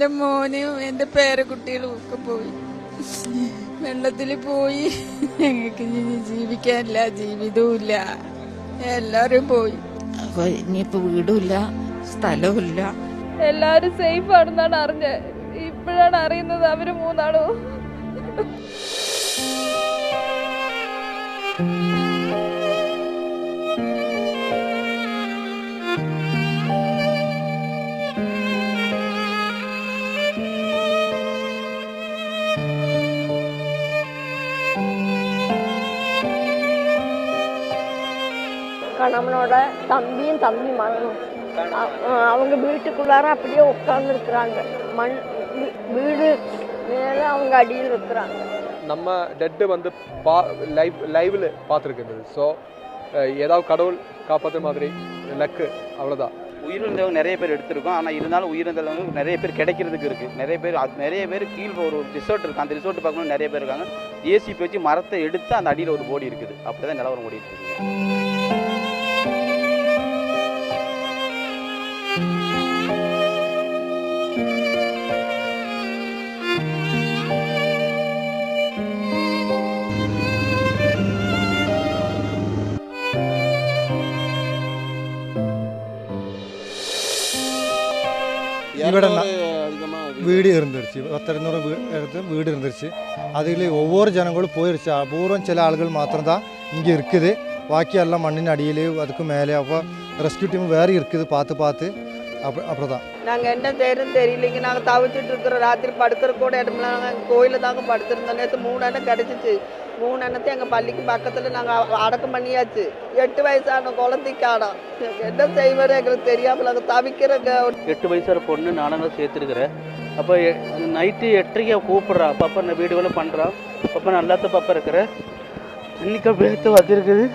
എൻ്റെ മോനും എൻ്റെ പേരക്കുട്ടികളും ഒക്കെ പോയി. വെള്ളത്തിൽ പോയി. ഞങ്ങൾക്ക് ജീവിക്കാനില്ല, ജീവിതവും ഇല്ല, എല്ലാവരും പോയി. അപ്പൊ ഇനിയിപ്പോ വീടുമില്ല, സ്ഥലവുമില്ല. എല്ലാരും സേഫ് ആണെന്നാണ് അറിഞ്ഞത്. ഇപ്പോഴാണ് അറിയുന്നത് അവര് മൂന്നാളോ. கணவனோட தம்பியும் தம்பி மகனும் அவங்க வீட்டுக்குள்ளார அப்படியே உட்கார்ந்து இருக்கிறாங்க. மண் வீடு மேல அவங்க அடியில் இருக்கிறாங்க. நம்ம டெட்டு வந்து லைவ்ல பார்த்துருக்குது. ஸோ ஏதாவது கடவுள் காப்பாற்ற மாதிரி லக்கு, அவ்வளோதான். உயிரிழந்தவங்க நிறைய பேர் எடுத்திருக்கோம். ஆனால் இருந்தாலும் உயிரிழந்தவங்க நிறைய பேர் கிடைக்கிறதுக்கு இருக்குது. நிறைய பேர் கீழே ஒரு ரிசோர்ட் இருக்குது. அந்த ரிசோர்ட் பார்க்கணும் நிறைய பேர் இருக்காங்க. ஏசிபி வச்சு மரத்தை எடுத்து அந்த அடியில் ஒரு போடி இருக்குது. அப்படி தான் நிலவரம் ஓடிட்டு இருக்குது. ഇവിടെ வீடு இருந்துருச்சு. 10-200 வீடு இருந்துருச்சு. அதில் ஒவ்வொரு ஜனங்களும் போயிடுச்சு. அபூர்வம் சில ஆளுகள் மாத்திரம்தான் இங்கே இருக்குது. பாக்கி எல்லாம் மண்ணின் அடியில் அதுக்கு மேலே. அப்போ ரெஸ்கியூ டீம் வேறு இருக்குது, பார்த்து அப்படிதான். நாங்கள் என்ன செய்யறோன்னு தெரியலைங்க. நாங்கள் தவிச்சிட்டு இருக்கிறோம். ராத்திரி படுக்கிற கூட இடம்ல நாங்கள் கோயிலில் தாங்க படுத்திருந்தோம். நேற்று 3 அண்ணன் கிடச்சிச்சு. 3 அண்ணத்தை எங்கள் பள்ளிக்கு பக்கத்தில் நாங்கள் அடக்கம் பண்ணியாச்சு. 8 வயசான குழந்தைக்காடம் என்ன செய்வார் எங்களுக்கு தெரியாமல் நாங்கள் தவிக்கிறோங்க. 8 வயசான பொண்ணு நானும் சேர்த்துருக்குறேன். அப்போ நைட்டு 8:30 கூப்பிட்றா. பாப்பா நான் வீடு வேலை பண்ணுறான். பாப்பா நல்லாத்த பாப்பா இருக்கிறேன். இன்னைக்கு பேத்து வந்திருக்குது.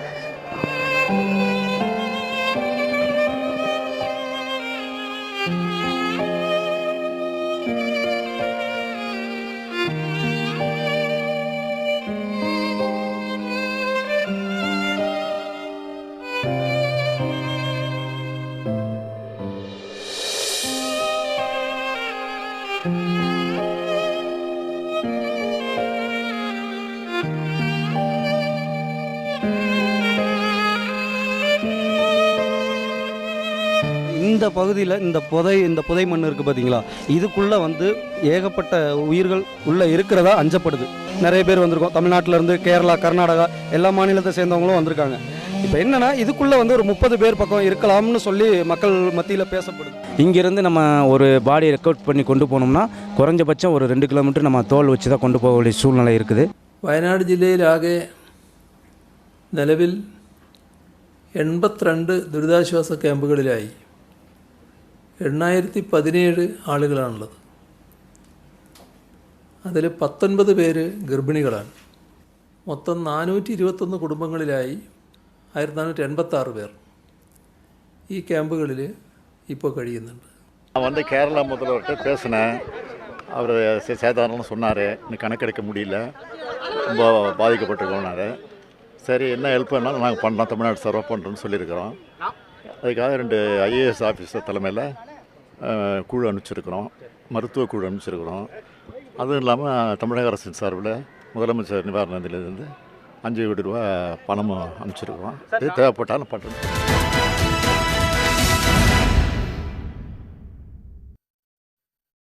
இந்த பகுதியில் இந்த புதை மண் இருக்குது பார்த்தீங்களா, இதுக்குள்ளே வந்து ஏகப்பட்ட உயிர்கள் உள்ளே இருக்கிறதா அஞ்சப்படுது. நிறைய பேர் வந்திருக்கோம். தமிழ்நாட்டிலேருந்து, கேரளா, கர்நாடகா எல்லா மாநிலத்தை சேர்ந்தவங்களும் வந்திருக்காங்க. இப்போ என்னென்னா இதுக்குள்ளே வந்து ஒரு 30 பேர் பக்கம் இருக்கலாம்னு சொல்லி மக்கள் மத்தியில் பேசப்படுது. இங்கேருந்து நம்ம ஒரு பாடியை ரெக்கவர் பண்ணி கொண்டு போனோம்னா குறைஞ்சபட்சம் ஒரு 2 கிலோமீட்டர் நம்ம தோல் வச்சு தான் கொண்டு போக வேண்டிய சூழ்நிலை இருக்குது. വയനാട് ജില്ലയിലാകെ നിലവിൽ 82 ദുരിതാശ്വാസ ക്യാമ്പുകളിലായി 817 ആളുകളാണുള്ളത്. അതിൽ 19 പേര് ഗർഭിണികളാണ്. മൊത്തം 421 കുടുംബങ്ങളിലായി 1486 പേർ ഈ ക്യാമ്പുകളിൽ ഇപ്പോൾ കഴിയുന്നുണ്ട്. நான் வந்து கேரளா முதல்வர்கிட்ட பேசினேன். அவர் சேதாரம்னு சொன்னார். இன்னும் கணக்கெடுக்க முடியல, ரொம்ப பாதிக்கப்பட்டிருக்கோம்னாரு. சரி, என்ன ஹெல்ப் வேணாலும் நாங்கள் பண்ணுறோம், தமிழ்நாடு சர்வ் பண்ணுறோன்னு சொல்லியிருக்கிறோம். அதுக்காக 2 IAS ஆஃபீஸர் தலைமையில் குழு அனுப்பிச்சிருக்கிறோம், மருத்துவ குழு அனுப்பிச்சிருக்கிறோம். அதுவும் இல்லாமல் தமிழக அரசின் சார்பில் முதலமைச்சர் நிவாரண நிதியிலிருந்து 5 கோடி ரூபா பணமும் அனுப்பிச்சிருக்கிறோம். இது தேவைப்பட்டாலும் பண்ணுறோம்.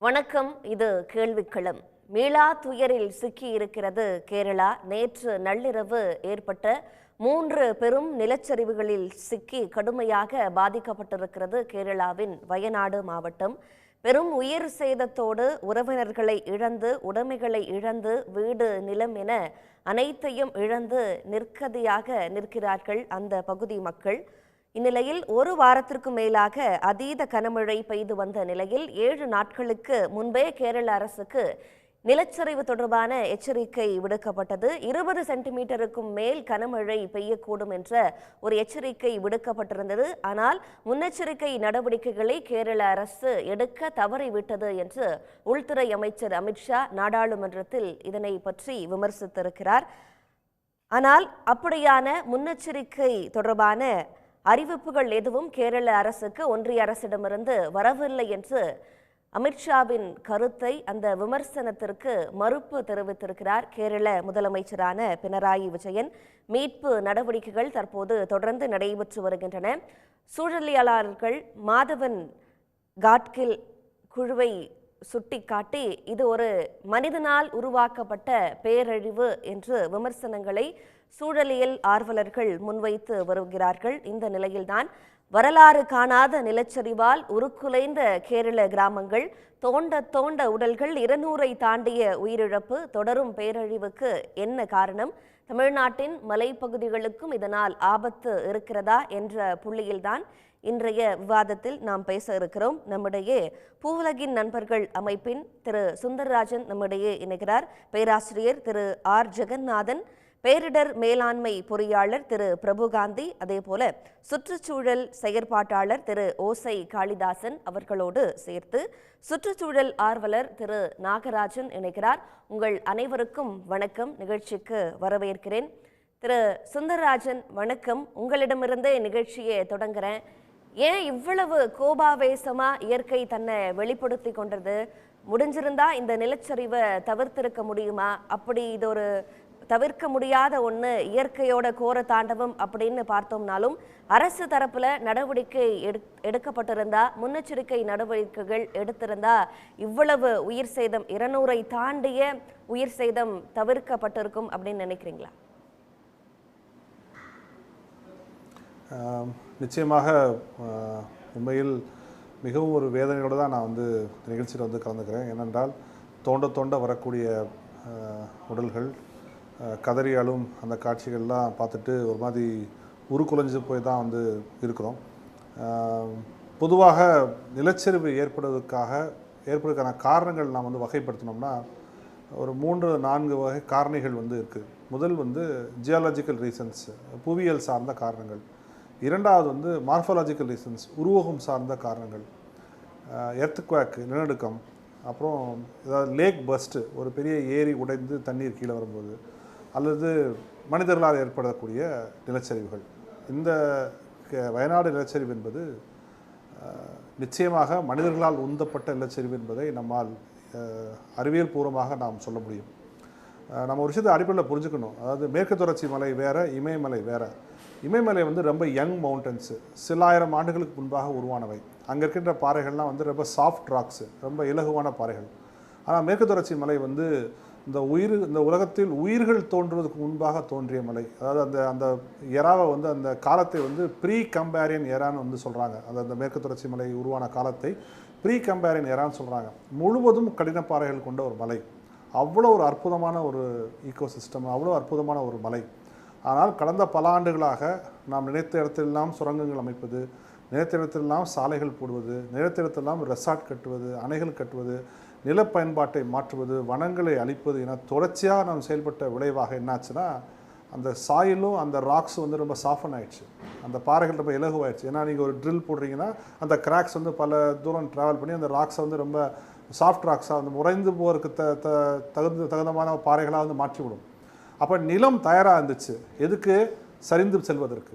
வணக்கம், இது கேள்விக்களம். மீளா துயரில் சிக்கி இருக்கிறது கேரளா. நேற்று நள்ளிரவு ஏற்பட்ட 3 பெரும் நிலச்சரிவுகளில் சிக்கி கடுமையாக பாதிக்கப்பட்டிருக்கிறது கேரளாவின் வயநாடு மாவட்டம். பெரும் உயிர் சேதத்தோடு உறவினர்களை இழந்து, உடைமைகளை இழந்து, வீடு, நிலம் என அனைத்தையும் இழந்து நிற்கதியாக நிற்கிறார்கள் அந்த பகுதி மக்கள். இந்நிலையில் 1 வாரத்திற்கு மேலாக அதீத கனமழை பெய்து வந்த நிலையில் 7 நாட்களுக்கு முன்பே கேரள அரசுக்கு நிலச்சரிவு தொடர்பான எச்சரிக்கை விடுக்கப்பட்டது. 20 சென்டிமீட்டருக்கும் மேல் கனமழை பெய்யக்கூடும் என்ற ஒரு எச்சரிக்கை விடுக்கப்பட்டிருந்தது. ஆனால் முன்னெச்சரிக்கை நடவடிக்கைகளை கேரள அரசு எடுக்க தவறிவிட்டது என்று உள்துறை அமைச்சர் அமித்ஷா நாடாளுமன்றத்தில் இதனை பற்றி விமர்சித்திருக்கிறார். ஆனால் அப்படியான முன்னெச்சரிக்கை தொடர்பான அறிவிப்புகள் எதுவும் கேரள அரசுக்கு ஒன்றிய அரசிடமிருந்து வரவில்லை என்று அமித்ஷாவின் கருத்தை அந்த விமர்சனத்திற்கு மறுப்பு தெரிவித்திருக்கிறார் கேரள முதலமைச்சரான பினராயி விஜயன். மீட்பு நடவடிக்கைகள் தற்போது தொடர்ந்து நடைபெற்று வருகின்றன. சூழலியலாளர்கள் மாதவன் காட்கில் குழுவை சுட்டிக்காட்டி இது ஒரு மனிதனால் உருவாக்கப்பட்ட பேரழிவு என்று விமர்சனங்களை சூழலியல் ஆர்வலர்கள் முன்வைத்து வருகிறார்கள். இந்த நிலையில்தான் வரலாறு காணாத நிலச்சரிவால் உருக்குலைந்த கேரள கிராமங்கள், தோண்ட தோண்ட உடல்கள், 200ஐ தாண்டிய உயிரிழப்பு, தொடரும் பேரழிவுக்கு என்ன காரணம்? தமிழ்நாட்டின் மலைப்பகுதிகளுக்கும் இதனால் ஆபத்து இருக்கிறதா என்ற புள்ளியில்தான் இன்றைய விவாதத்தில் நாம் பேச இருக்கிறோம். நம்முடைய பூவுலகின் நண்பர்கள் அமைப்பின் திரு சுந்தரராஜன் நம்முடைய இணைகிறார். பேராசிரியர் திரு ஆர் ஜெகநாதன், பேரிடர் மேலாண்மை பொறியாளர் திரு பிரபுகாந்தி, அதேபோல சுற்றுச்சூழல் செயற்பாட்டாளர் திரு ஓசை காளிதாசன் அவர்களோடு சேர்த்து சுற்றுச்சூழல் ஆர்வலர் திரு நாகராஜன் இணைகிறார். உங்கள் அனைவருக்கும் வணக்கம். நிகழ்ச்சிக்கு வரவேற்கிறேன். திரு சுந்தரராஜன் வணக்கம். உங்களிடமிருந்தே நிகழ்ச்சியை தொடங்குறேன். ஏன் இவ்வளவு கோபாவேசமா இயற்கை தன்னை வெளிப்படுத்தி கொண்டது? முடிஞ்சிருந்தா இந்த நிலச்சரிவை தவிர்த்திருக்க முடியுமா? அப்படி இது ஒரு தவிர்க்க முடியாத ஒன்று, இயற்கையோட கோர தாண்டவம் அப்படின்னு பார்த்தோம்னாலும் அரசு தரப்புல நடவடிக்கை எடுக்கப்பட்டிருந்தா, முன்னெச்சரிக்கை நடவடிக்கைகள் எடுத்திருந்தா இவ்வளவு உயிர் சேதம், 200ஐ தாண்டிய உயிர் சேதம் தவிர்க்கப்பட்டிருக்கும் அப்படின்னு நினைக்கிறீங்களா? நிச்சயமாக உண்மையில் மிகவும் ஒரு வேதனையோடு தான் நான் நிகழ்ச்சியில் கலந்துக்கிறேன். ஏனென்றால் தோண்ட தோண்ட வரக்கூடிய உடல்கள், கதறியாலும் அந்த காட்சிகள்லாம் பார்த்துட்டு ஒரு மாதிரி உருக்குலைஞ்சு போய் தான் இருக்கிறோம். பொதுவாக நிலச்சரிவு ஏற்படுவதற்கான காரணங்கள் நாம் வகைப்படுத்தினோம்னா ஒரு 3-4 வகை காரணிகள் இருக்குது. முதல் ஜியாலஜிக்கல் ரீசன்ஸ், புவியியல் சார்ந்த காரணங்கள். இரண்டாவது மார்ஃபாலஜிக்கல் ரீசன்ஸ், உருவகம் சார்ந்த காரணங்கள். எர்த்குவேக், நிலநடுக்கம். அப்புறம் ஏதாவது லேக் பஸ்ட்டு, ஒரு பெரிய ஏரி உடைந்து தண்ணீர் கீழே வரும்போது, அல்லது மனிதர்களால் ஏற்படக்கூடிய நிலச்சரிவுகள். இந்த வயநாடு நிலச்சரிவு என்பது நிச்சயமாக மனிதர்களால் உந்தப்பட்ட நிலச்சரிவு என்பதை நம்மால் அறிவியல் பூர்வமாக நாம் சொல்ல முடியும். நம்ம ஒரு விஷயத்தை அடிப்படையில் புரிஞ்சுக்கணும். அதாவது மேற்கு தொடர்ச்சி மலை வேறு, இமயமலை வேறு. இமயமலை ரொம்ப யங் மவுண்டன்ஸு, சில ஆயிரம் ஆண்டுகளுக்கு முன்பாக உருவானவை. அங்கே இருக்கின்ற பாறைகள்லாம் ரொம்ப சாஃப்ட் ராக்ஸு, ரொம்ப இலகுவான பாறைகள். ஆனால் மேற்கு தொடர்ச்சி மலை இந்த உலகத்தில் உயிர்கள் தோன்றுவதற்கு முன்பாக தோன்றிய மலை. அதாவது அந்த எராவை அந்த காலத்தை ப்ரீ கம்பேரியன் எரான்னு சொல்கிறாங்க. அந்த மேற்கு தொடர்ச்சி மலை உருவான காலத்தை ப்ரீ கம்பேரியன் எரான்னு சொல்கிறாங்க. முழுவதும் கடின பாறைகள் கொண்ட ஒரு மலை. அவ்வளோ ஒரு அற்புதமான ஒரு ஈகோசிஸ்டம், அவ்வளோ அற்புதமான ஒரு மலை. ஆனால் கடந்த பல ஆண்டுகளாக நாம் நினைத்த இடத்திலெல்லாம் சுரங்கங்கள் அமைப்பது, நினைத்த இடத்திலெல்லாம் சாலைகள் போடுவது, நினைத்த இடத்திலெல்லாம் ரெசார்ட் கட்டுவது, அணைகள் கட்டுவது, நில பயன்பாட்டை மாற்றுவது, வனங்களை அழிப்பது என தொடர்ச்சியாக நாம் செயல்பட்ட விளைவாக என்னாச்சுன்னா அந்த சாயிலும் அந்த ராக்ஸ் ரொம்ப சாஃபன் ஆயிடுச்சு. அந்த பாறைகள் ரொம்ப இலகுவாயிடுச்சு. ஏன்னா நீங்கள் ஒரு ட்ரில் போடுறீங்கன்னா அந்த கிராக்ஸ் பல தூரம் ட்ராவல் பண்ணி அந்த ராக்ஸை ரொம்ப சாஃப்ட் ராக்ஸாக முறைந்து போகிறதுக்கு தகுந்தமான பாறைகளாக மாற்றிவிடும். அப்போ நிலம் தயாராக இருந்துச்சு எதுக்கு? சரிந்து செல்வதற்கு.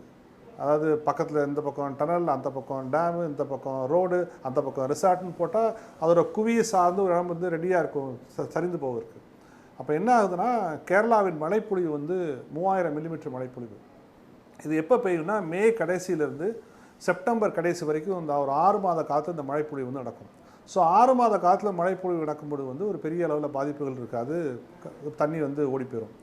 அதாவது பக்கத்தில் இந்த பக்கம் டனல், அந்த பக்கம் டேமு, இந்த பக்கம் ரோடு, அந்த பக்கம் ரிசார்ட்னு போட்டால் அதோட குவியை சார்ந்து ஒரு இடம் ரெடியாக இருக்கும் சரிந்து போவதற்கு. அப்போ என்ன ஆகுதுன்னா கேரளாவின் மழைப்பொழிவு 3000 மில்லிமீட்டர் மழைப்பொழிவு. இது எப்போ பெய்யும்னா மே கடைசியிலேருந்து செப்டம்பர் கடைசி வரைக்கும் ஒரு 6 மாத காலத்தில் இந்த மழைப்பொழிவு நடக்கும். ஸோ 6 மாத காலத்தில் மழைப்பொழிவு நடக்கும்போது ஒரு பெரிய அளவில் பாதிப்புகள் இருக்காது, தண்ணி ஓடி போயிடும்.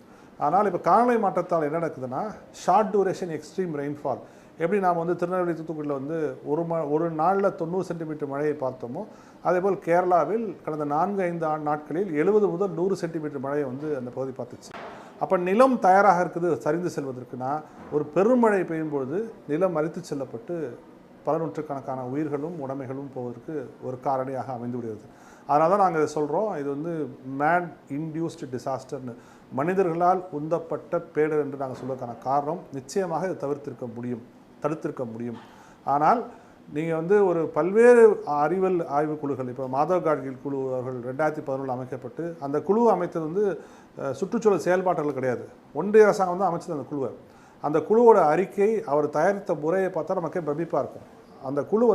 ஆனால் இப்போ காலநிலை மாற்றத்தால் என்ன நடக்குதுன்னா ஷார்ட் டியூரேஷன் எக்ஸ்ட்ரீம் ரெயின்ஃபால். எப்படி நாம் திருநெல்வேலி தூத்துக்குடியில் ஒரு நாளில் 90 சென்டிமீட்டர் மழையை பார்த்தோமோ, அதேபோல் கேரளாவில் கடந்த 4-5 நாட்களில் 70 முதல் 100 சென்டிமீட்டர் மழையை அந்த பகுதி பார்த்துச்சு. அப்போ நிலம் தயாராக இருக்குது சரிந்து செல்வதற்குனா ஒரு பெருமழை பெய்யும்பொழுது நிலம் அரித்து செல்லப்பட்டு பல நூற்றுக்கணக்கான உயிர்களும் உடைமைகளும் போவதற்கு ஒரு காரணியாக அமைந்து விடுகிறது. அதனால தான் நாங்கள் இதை சொல்கிறோம், இது மேன் இன்டியூஸ்டு டிசாஸ்டர்னு, மனிதர்களால் உந்தப்பட்ட பேடர் என்று நாங்கள் சொல்வதற்கான காரணம் நிச்சயமாக இதை தடுத்திருக்க முடியும். ஆனால் நீங்கள் ஒரு பல்வேறு அறிவியல் ஆய்வுக்குழுக்கள், இப்போ மாதவ் காட்கில் குழு அவர்கள் 2011 அமைக்கப்பட்டு, அந்த குழு அமைத்தது சுற்றுச்சூழல் செயல்பாடுகள் கிடையாது, ஒன்றிய அரசாங்கம் அமைச்சது அந்த குழுவை. அந்த குழுவோட அறிக்கை அவர் தயாரித்த முறையை பார்த்தா நமக்கே பிரமிப்பாக இருக்கும். அந்த குழு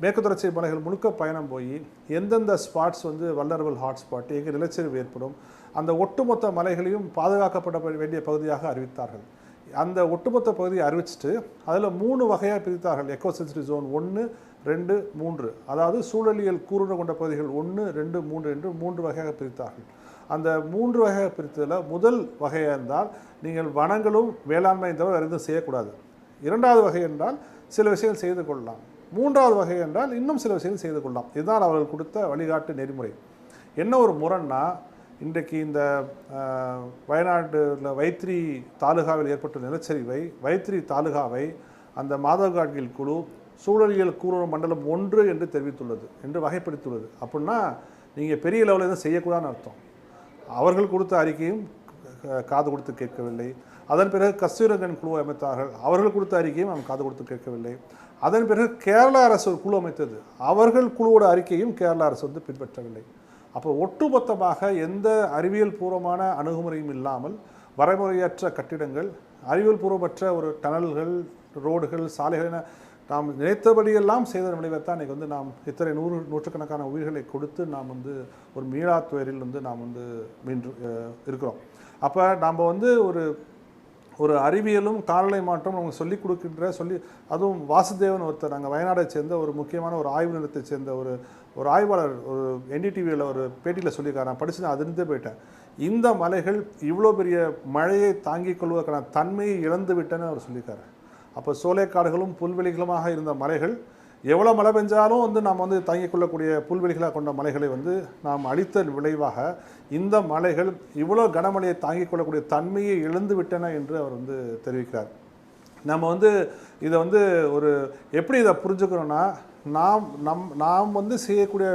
மேற்கு தொடர்ச்சி மலைகள் முழுக்க பயணம் போய் எந்தெந்த ஸ்பாட்ஸ் வந்து வல்னரபிள் ஹாட்ஸ்பாட், எங்கே நிலச்சரிவு ஏற்படும், அந்த ஒட்டுமொத்த மலைகளையும் பாதுகாக்கப்பட வேண்டிய பகுதியாக அறிவித்தார்கள். அந்த ஒட்டுமொத்த பகுதியை அறிவிச்சிட்டு அதில் 3 வகையாக பிரித்தார்கள். எக்கோ சென்சிட்டிவ் ஜோன் 1, 2, 3, அதாவது சூழலியல் கூறுண கொண்ட பகுதிகள் 1, 2, 3 என்று 3 வகையாக பிரித்தார்கள். அந்த 3 வகையாக பிரித்ததில் முதல் வகையாக இருந்தால் நீங்கள் வனங்களும் வேளாண்மை தவிர வேறு எதுவும் செய்யக்கூடாது. 2வது வகை என்றால் சில விஷயங்கள் செய்து கொள்ளலாம். 3வது வகை என்றால் இன்னும் சில விஷயங்கள் செய்து கொள்ளலாம். இதுதான் அவர்கள் கொடுத்த வழிகாட்டு நெறிமுறை. என்ன ஒரு முரண்னா, இன்றைக்கு இந்த வயநாட்டில் வைத்திரி தாலுகாவில் ஏற்பட்ட நிலச்சரிவை, வைத்திரி தாலுகாவை அந்த மாதவ காட்கில் குழு சூழலியல் கூறுண மண்டலம் 1 என்று தெரிவித்துள்ளது, என்று வகைப்படுத்தியுள்ளது. அப்படின்னா நீங்கள் பெரிய லெவலில் எதுவும் செய்யக்கூடாதுன்னு அர்த்தம். அவர்கள் கொடுத்த அறிக்கையும் காது கொடுத்து கேட்கவில்லை. அதன் பிறகு கஸ்தூரங்கன் குழு அமைத்தார்கள், அவர்கள் கொடுத்த அறிக்கையும் நாம் காது கொடுத்து கேட்கவில்லை. அதன் பிறகு கேரள அரசு ஒரு குழு அமைத்தது, அவர்கள் குழுவோட அறிக்கையும் கேரள அரசு வந்து பின்பற்றவில்லை. அப்போ ஒட்டுமொத்தமாக எந்த அறிவியல் பூர்வமான அணுகுமுறையும் இல்லாமல் வரைமுறையற்ற கட்டிடங்கள், அறிவியல் பூர்வமற்ற ஒரு டனல்கள், ரோடுகள், சாலைகள் என நாம் நினைத்தபடியெல்லாம் செய்த விளைவைத்தான் இன்றைக்கி வந்து நாம் இத்தனை நூற்றுக்கணக்கான உயிர்களை கொடுத்து நாம் வந்து ஒரு மீளா துயரில் வந்து நாம் வந்து மீண்டு இருக்கிறோம். அப்போ நாம் வந்து ஒரு அறிவியலும் காலநிலை மாற்றம் அவங்க சொல்லிக் கொடுக்கின்ற அதுவும் வாசுதேவன் ஒருத்தர், நாங்கள் வயநாடை சேர்ந்த ஒரு முக்கியமான ஒரு ஆய்வு நிலையத்தை சேர்ந்த ஒரு ஆய்வாளர் ஒரு NDTVயில் ஒரு பேட்டியில் சொல்லியிருக்காரு. நான் படித்து நான் அதிர்ந்தே போயிட்டேன். இந்த மலைகள் இவ்வளோ பெரிய மழையை தாங்கிக் கொள்வதற்கான தன்மையை இழந்து விட்டேன்னு அவர் சொல்லியிருக்காரு. அப்போ சோலைக்காடுகளும் புல்வெளிகளுமாக இருந்த மலைகள் எவ்வளோ மழை பெஞ்சாலும் வந்து நாம் வந்து தாங்கிக் கொள்ளக்கூடிய புல்வெளிகளாக கொண்ட மலைகளை வந்து நாம் அழித்த விளைவாக இந்த மலைகள் இவ்வளோ கனமழையை தாங்கிக் கொள்ளக்கூடிய தன்மையை இழந்து விட்டன என்று அவர் வந்து தெரிவிக்கிறார். நம்ம வந்து இதை வந்து ஒரு எப்படி இதை புரிஞ்சுக்கிறோன்னா, நாம் வந்து செய்யக்கூடிய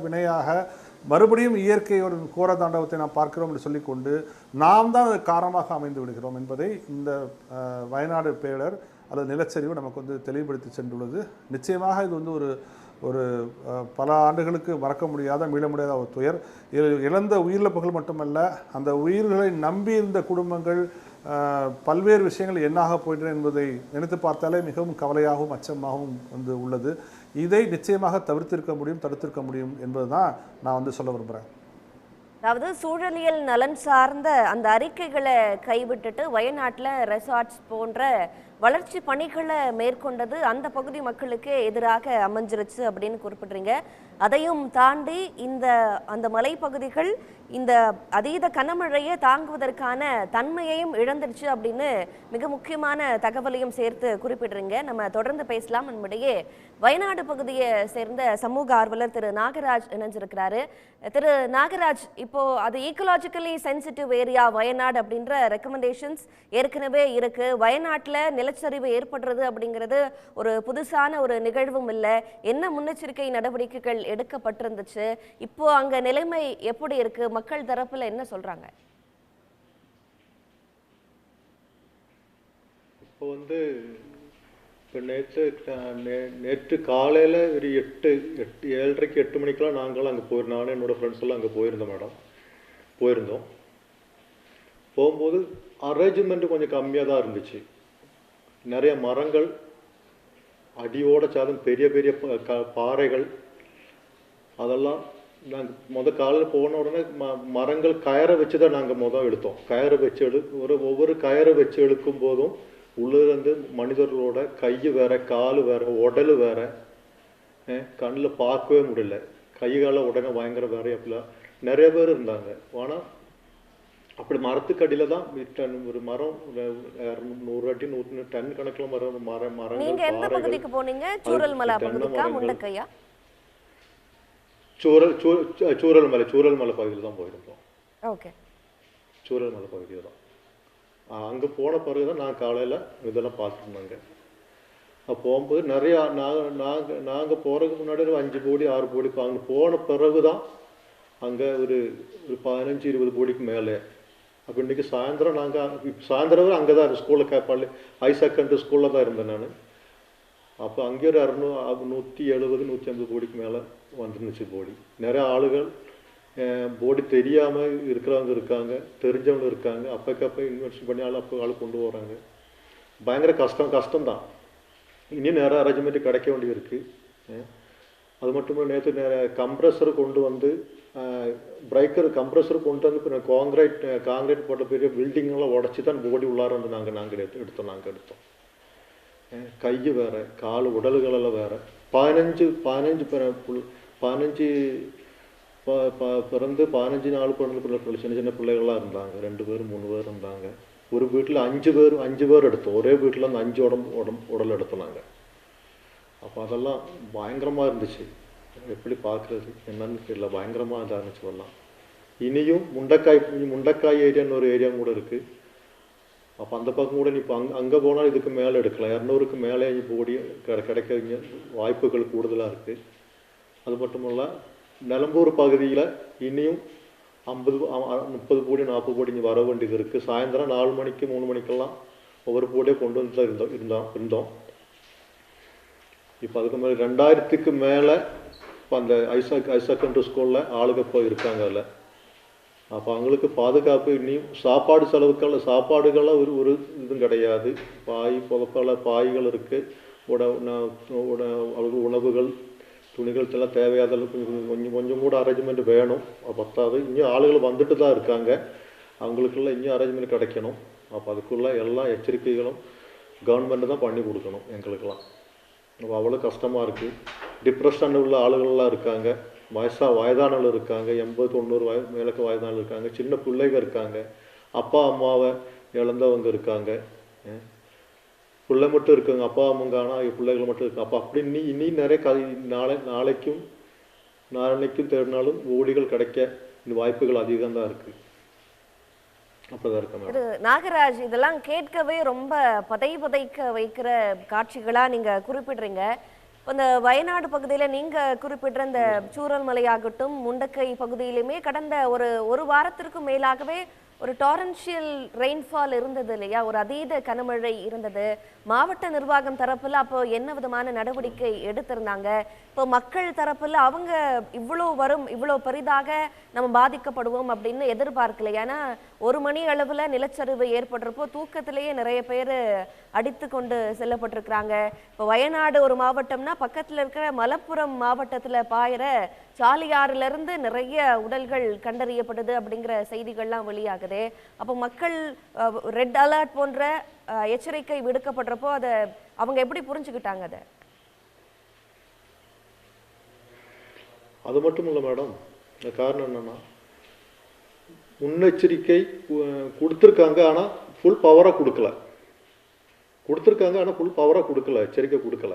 வினையாக மறுபடியும் இயற்கையோட கோர தாண்டவத்தை நாம் பார்க்கிறோம் என்று சொல்லிக்கொண்டு நாம் தான் அது காரணமாக அமைந்து விடுகிறோம் என்பதை இந்த வயநாடு பேரிடர் அல்லது நிலச்சரிவு நமக்கு வந்து தெளிவுபடுத்தி சென்றுள்ளது. நிச்சயமாக இது வந்து ஒரு பல ஆண்டுகளுக்கு மறக்க முடியாத, மீள முடியாத ஒரு துயர். இழந்த உயிரிழப்புகள் மட்டுமல்ல, அந்த உயிர்களை நம்பி இருந்த குடும்பங்கள் பல்வேறு விஷயங்கள் என்னாக போயிட்டன என்பதை நினைத்து பார்த்தாலே மிகவும் கவலையாகவும் அச்சமாகவும் வந்து உள்ளது. இதை நிச்சயமாக தடுத்திருக்க முடியும் என்பதுதான் நான் வந்து சொல்ல விரும்புகிறேன். அதாவது சூழலியல் நலன் சார்ந்த அந்த அறிக்கைகளை கைவிட்டுட்டு வயநாட்டில் ரெசார்ட்ஸ் போன்ற வளர்ச்சி பணிகளை மேற்கொண்டது அந்த பகுதி மக்களுக்கு எதிராக அமைஞ்சிருச்சு அப்படின்னு குறிப்பிட்றீங்க. அதையும் தாண்டி அந்த மலைப்பகுதிகள் இந்த அதீத கனமழையை தாங்குவதற்கான தன்மையையும் இழந்துருச்சு அப்படின்னு மிக முக்கியமான தகவலையும் சேர்த்து குறிப்பிடுறீங்க. நம்ம தொடர்ந்து பேசலாம். நம்முடைய வயநாடு பகுதியை சேர்ந்த சமூக ஆர்வலர் திரு நாகராஜ் இணைஞ்சிருக்கிறாரு. திரு நாகராஜ், இப்போ அது ஈக்கோலாஜிக்கலி சென்சிட்டிவ் ஏரியா வயநாடு அப்படின்ற ரெக்கமெண்டேஷன்ஸ் ஏற்கனவே இருக்கு. வயநாட்டில் நிலச்சரிவு ஏற்படுறது அப்படிங்கிறது ஒரு புதுசான ஒரு நிகழ்வும் இல்லை. என்ன முன்னெச்சரிக்கை நடவடிக்கைகள் எடுக்கப்பட்டிருந்துச்சு? இப்போ அங்க நிலைமை எப்படி இருக்கு? மக்கள் தரப்புல என்ன சொல்றாங்க? இப்போ வந்து நேற்று காலையில் ஒரு 7:30 8 மணிக்கெலாம் நாங்களும் அங்கே நானும் என்னோடய ஃப்ரெண்ட்ஸ் எல்லாம் அங்கே போயிருந்தோம் மேடம். போகும்போது அரேஞ்ச்மெண்ட்டு கொஞ்சம் கம்மியாக தான் இருந்துச்சு. நிறைய மரங்கள் அடியோட சாதம், பெரிய பெரிய பாறைகள், அதெல்லாம் நாங்கள் காலையில் போன உடனே மரங்கள் கயரை வச்சு தான் நாங்கள் எடுத்தோம். கயரை வச்சு ஒவ்வொரு கயரை வச்சு எடுக்கும் போதும் உள்ளிருந்து மனிதர்களோட கை வேற, கால் வேற, உடல் வேற, கண்ணில் பார்க்கவே முடியல. கை கால உடனே பயங்கர வேற அப்படிலாம் நிறைய பேர் இருந்தாங்க. ஆனால் அப்படி மரத்துக்கடியில் தான் ஒரு மரம் 100 அடி 100 டன் கணக்கில் மரங்கள். நீங்க எந்த பகுதிக்கு போனீங்க? சூரல்மலை பகுதிக்கா, முண்டக்கையா? சூரல்மலை பகுதியில் தான் போயிருந்தோம். ஓகே, சூரல்மலை பகுதியில் தான். அங்கே போன பிறகு தான் நான் காலையில் இதெல்லாம் பார்த்துருந்தாங்க. போகும்போது நிறையா நாங்கள் போகிறதுக்கு முன்னாடி ஒரு 5 கோடி 6 கோடி அங்கே போன பிறகு தான் அங்கே ஒரு 15-20 கோடிக்கு மேலே. அப்போ இன்றைக்கி சாயந்தரம் சாயந்தரம் அங்கே தான் ஸ்கூலில் பள்ளி ஹையர் செகண்டரி ஸ்கூலில் தான் இருந்தேன் நான். அப்போ அங்கே ஒரு 170-150 கோடிக்கு மேலே வந்துருந்துச்சு போடி. நிறைய ஆளுகள் போடி தெரியாமல் இருக்கிறவங்க இருக்காங்க, தெரிஞ்சவங்க இருக்காங்க. அப்பக்கப்போ இன்வெஸ்ட் பண்ணி ஆள் கொண்டு வராங்க. பயங்கர கஷ்டம்தான். இனி நிறைய அரேஞ்ச்மெண்ட் கிடைக்க வேண்டியது இருக்குது. அது மட்டும் இல்லை, நேற்று கம்ப்ரெஸர் கொண்டு வந்து கம்ப்ரெஸர் கொண்டு வந்து இப்போ காங்கிரீட் போட்ட பெரிய பில்டிங்கெல்லாம் உடச்சி தான் போடி உள்ளார வந்து நாங்கள் எடுத்தோம். கை வேறு, கால் உடல்களெல்லாம் வேறு. 15 நாள் பிறந்த சின்ன பிள்ளைகள்லாம் இருந்தாங்க. 2 பேர் 3 பேர் இருந்தாங்க. ஒரு வீட்டில் 5 பேர் எடுத்தோம். ஒரே வீட்டில் அந்த 5 உடல் எடுத்தோம் நாங்கள். அப்போ அதெல்லாம் பயங்கரமாக இருந்துச்சு. எப்படி பார்க்குறது என்னன்னு தெரியல, பயங்கரமாக இதாக இருந்துச்சு எல்லாம். இனியும் முண்டக்காய் ஏரியான்னு ஒரு ஏரியா கூட இருக்குது. அப்போ அந்த பக்கம் கூட இப்போ அங்கே போனால் இதுக்கு மேலே எடுக்கலாம். 200க்கு மேலே போடி கிடைக்க வாய்ப்புகள் கூடுதலாக இருக்குது. அது மட்டும் இல்லை, நிலம்பூர் பகுதியில் இனியும் 30 கோடி 40 கோடி இங்கே வர வேண்டியது இருக்குது. சாயந்தரம் 4 மணிக்கு 3 மணிக்கெல்லாம் ஒவ்வொரு கோடியே கொண்டு வந்து தான் இருந்தோம். இப்போ அதுக்கு மேலே 2000க்கு மேலே இப்போ அந்த ஹையர் செகண்டரி ஸ்கூலில் ஆளுங்க போய் இருக்காங்க. அதில் அப்போ அவங்களுக்கு பாதுகாப்பு இனியும் சாப்பாடுகள்லாம் ஒரு இதுவும் கிடையாது. புதப்பால பாய்கள் இருக்குது. அவர்கள் உணவுகள் துணிகள் எல்லாம் தேவையாத கொஞ்சம் கூட அரேஞ்ச்மெண்ட் வேணும். பத்தாது, இன்னும் ஆளுகள் வந்துட்டு தான் இருக்காங்க. அவங்களுக்கெல்லாம் இன்னும் அரேஞ்ச்மெண்ட் கிடைக்கணும். அப்போ அதுக்குள்ள எல்லா எச்சரிக்கைகளும் கவர்மெண்ட் தான் பண்ணி கொடுக்கணும் எங்களுக்கெல்லாம். அப்போ அவ்வளோ கஷ்டமாக இருக்குது. டிப்ரெஷன் உள்ள ஆளுகள்லாம் இருக்காங்க. வயதானவர்கள் இருக்காங்க. 80-90 மேலுக்கு வயதானவர்கள் இருக்காங்க. சின்ன பிள்ளைங்க இருக்காங்க. அப்பா அம்மாவை இழந்தவங்க இருக்காங்க. பிள்ளை மட்டும் இருக்குங்க, அப்பா அம்மாங்க. ஆனால் பிள்ளைகள் மட்டும் இருக்காங்க. அப்போ அப்படி இனி நிறைய நாளைக்கும் தேடினாலும் ஓடிகள் கிடைக்க இந்த வாய்ப்புகள் அதிகம் தான் இருக்குது. அப்படிதான் இருக்கு. நாகராஜ், இதெல்லாம் கேட்கவே ரொம்ப பதைக்க வைக்கிற காட்சிகளா நீங்க குறிப்பிடுறீங்க. இந்த வயநாடு பகுதியில் நீங்கள் குறிப்பிட்ட இந்த சூரல் மலையாகட்டும், முண்டக்கை பகுதியிலுமே கடந்த ஒரு வாரத்திற்கு மேலாகவே ஒரு டாரன்ஷியல் ரெயின்ஃபால் இருந்தது இல்லையா? ஒரு அதீத கனமழை இருந்தது. மாவட்ட நிர்வாகம் தரப்பில் அப்போ என்ன விதமான நடவடிக்கை எடுத்திருந்தாங்க? இப்போ மக்கள் தரப்பில் அவங்க இவ்வளோ பெரிதாக நம்ம பாதிக்கப்படுவோம் அப்படின்னு எதிர்பார்க்கல. ஏன்னா 1 மணி அளவில் நிலச்சரிவு ஏற்படுறப்போ தூக்கத்திலேயே நிறைய பேர் அடித்து கொண்டு செல்லப்பட்டிருக்கிறாங்க. இப்போ வயநாடு ஒரு மாவட்டம்னா பக்கத்தில் இருக்கிற மலப்புரம் மாவட்டத்தில் பாயிற சாலியாறிலிருந்து நிறைய உடல்கள் கண்டறியப்படுது அப்படிங்கிற செய்திகள்லாம் வெளியாகுது. அப்போ மக்கள் ரெட் அலர்ட் போன்ற எச்சரிக்கை விடுக்கப்படுறப்போ அதை அவங்க எப்படி புரிஞ்சுக்கிட்டாங்க? அது மட்டும் இல்லை மேடம், இந்த காரணம் என்னன்னா, முன்னெச்சரிக்கை கொடுத்துருக்காங்க, ஆனால் ஃபுல் பவராக கொடுக்கல. எச்சரிக்கை கொடுக்கல.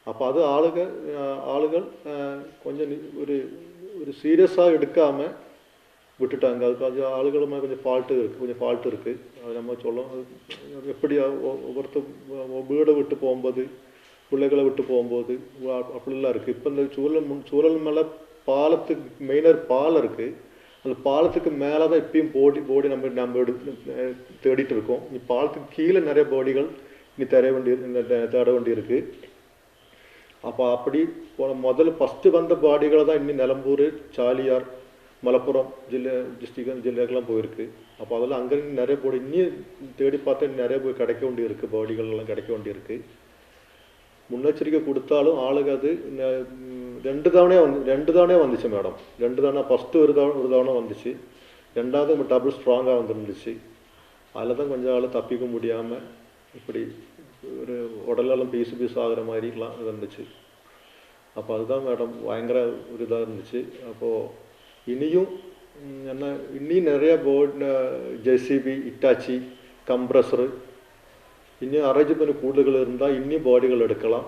அப்போ அது ஆளுகள் கொஞ்சம் ஒரு சீரியஸாக எடுக்காமல் விட்டுட்டாங்க. அதுக்கு அது ஆளுகள் மாதிரி கொஞ்சம் ஃபால்ட்டு இருக்குது. அது நம்ம சொல்லணும். எப்படி வீடை விட்டு போகும்போது, பிள்ளைகளை விட்டு போகும்போது அப்படிலாம் இருக்குது. இப்போ இந்த சூழல் மேலே பாலத்துக்கு மெயினாக பாலம் இருக்குது. அந்த பாலத்துக்கு மேலே தான் இப்பயும் போடி நம்ம தேடிட்டு இருக்கோம். நீ பாலத்துக்கு கீழே நிறைய பாடிகள் நீ தேட வேண்டி இருக்குது. அப்போ அப்படி ஃபஸ்ட்டு வந்த பாடிகளை தான் இன்னும் நிலம்பூர், சாலியார், மலப்புரம் ஜில்லைக்கெல்லாம் போயிருக்கு. அப்போ அதெல்லாம் அங்கேருந்து நிறைய பாடி இன்னும் தேடி பார்த்தா நிறைய போய் கிடைக்க வேண்டியிருக்கு. பாடிகள்லாம் கிடைக்க வேண்டியிருக்கு. முன்னெச்சரிக்கை கொடுத்தாலும் ஆளுங்க அது 2 தவணையாக வந்துச்சு மேடம். 2 தவணை, ஃபஸ்ட்டு ஒரு தவணை வந்துச்சு. 2வது டபுள் ஸ்ட்ராங்காக வந்துருந்துச்சு. அதில் தான் கொஞ்சம் ஆள் தப்பிக்க முடியாமல் இப்படி ஒரு உடலெல்லாம் பீஸ் ஆகிற மாதிரிலாம் இருந்துச்சு. அப்போ அதுதான் மேடம் பயங்கர ஒரு இதாக இருந்துச்சு. அப்போது இன்னும் நிறைய ஜேசிபி, இட்டாச்சி, கம்ப்ரஸரு இன்னும் அரேஞ்ச்மெண்ட் கூடுதல் இருந்தால் இன்னும் பாடிகள் எடுக்கலாம்.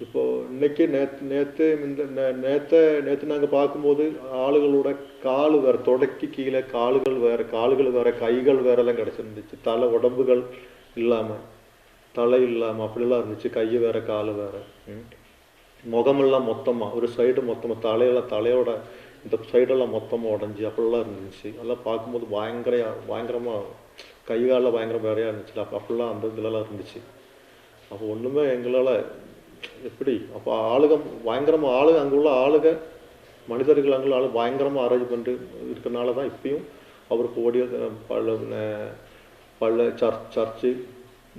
இப்போது இன்னைக்கு நேற்று நாங்கள் பார்க்கும்போது ஆளுகளோட கால் வேறு, தொடக்கி கீழே கால்கள் வேறு, கைகள் வேறெல்லாம் கிடச்சிருந்துச்சு. உடம்புகள் இல்லாமல், தலை இல்லாமல் அப்படிலாம் இருந்துச்சு. கை வேறு, கால் வேறு. முகமெல்லாம் மொத்தமாக ஒரு சைடு மொத்தமாக தலையோட இந்த சைடெல்லாம் மொத்தமாக உடஞ்சி அப்படிலாம் இருந்துச்சு. அதெல்லாம் பார்க்கும்போது பயங்கரமாக கை காலில் பயங்கர வேறையாக இருந்துச்சு. அப்படிலாம் அந்த இதெல்லாம் இருந்துச்சு. அப்போ ஒன்றுமே எங்களால் எப்படி அப்போ பயங்கரமாக அங்கே உள்ள மனிதர்கள் அங்கே பயங்கரமாக அரேஞ்ச்மெண்ட் இருக்கிறனால தான் இப்பயும் அவருக்கு ஓடிய பள்ள சர்ச்சு,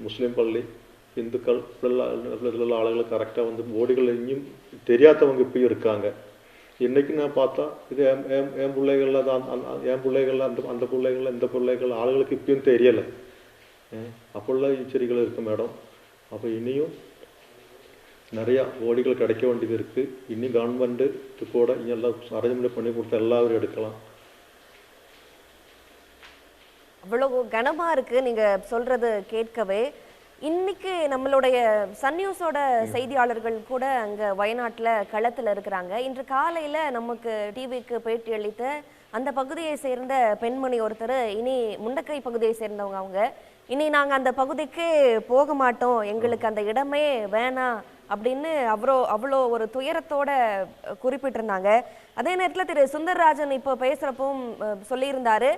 முஸ்லீம் பள்ளி இந்துக்கள் உள்ள ஆளுகள் கரெக்டாக வந்து போடிகள் இனியும் தெரியாதவங்க இப்பயும் இருக்காங்க. இன்றைக்கி நான் பார்த்தா இது என் பிள்ளைகளில் தான் என் பிள்ளைகளில் அந்த பிள்ளைகளில் இந்த பிள்ளைகள் ஆளுகளுக்கு இப்பயும் தெரியலை. அப்போள்ள இச்சரிகள் இருக்குது மேடம். அப்போ இனியும் நிறையா ஓடிகள் கிடைக்க வேண்டியது இருக்குது. இன்னும் கவர்மெண்ட்டு இது கூட எல்லாம் அரேஞ்ச்மெண்ட் பண்ணி கொடுத்தா எல்லாரும் எடுக்கலாம். அவ்வளோ கனமாக இருக்குது நீங்கள் சொல்கிறது கேட்கவே. இன்னைக்கு நம்மளுடைய சன் நியூஸோட செய்தியாளர்கள் கூட அங்கே வயநாட்டில் களத்தில் இருக்கிறாங்க. இன்று காலையில் நமக்கு டிவிக்கு பேட்டி அளித்த அந்த பகுதியை சேர்ந்த பெண்மணி ஒருத்தர், இனி முண்டக்கை பகுதியை சேர்ந்தவங்க அவங்க, இனி நாங்கள் அந்த பகுதிக்கு போக மாட்டோம், எங்களுக்கு அந்த இடமே வேணாம் அப்படின்னு அவ்வளோ ஒரு துயரத்தோட குறிப்பிட்டிருந்தாங்க. அதே நேரத்தில் திரு சுந்தர்ராஜன் இப்போ பேசுகிறப்பவும் சொல்லியிருந்தாரு,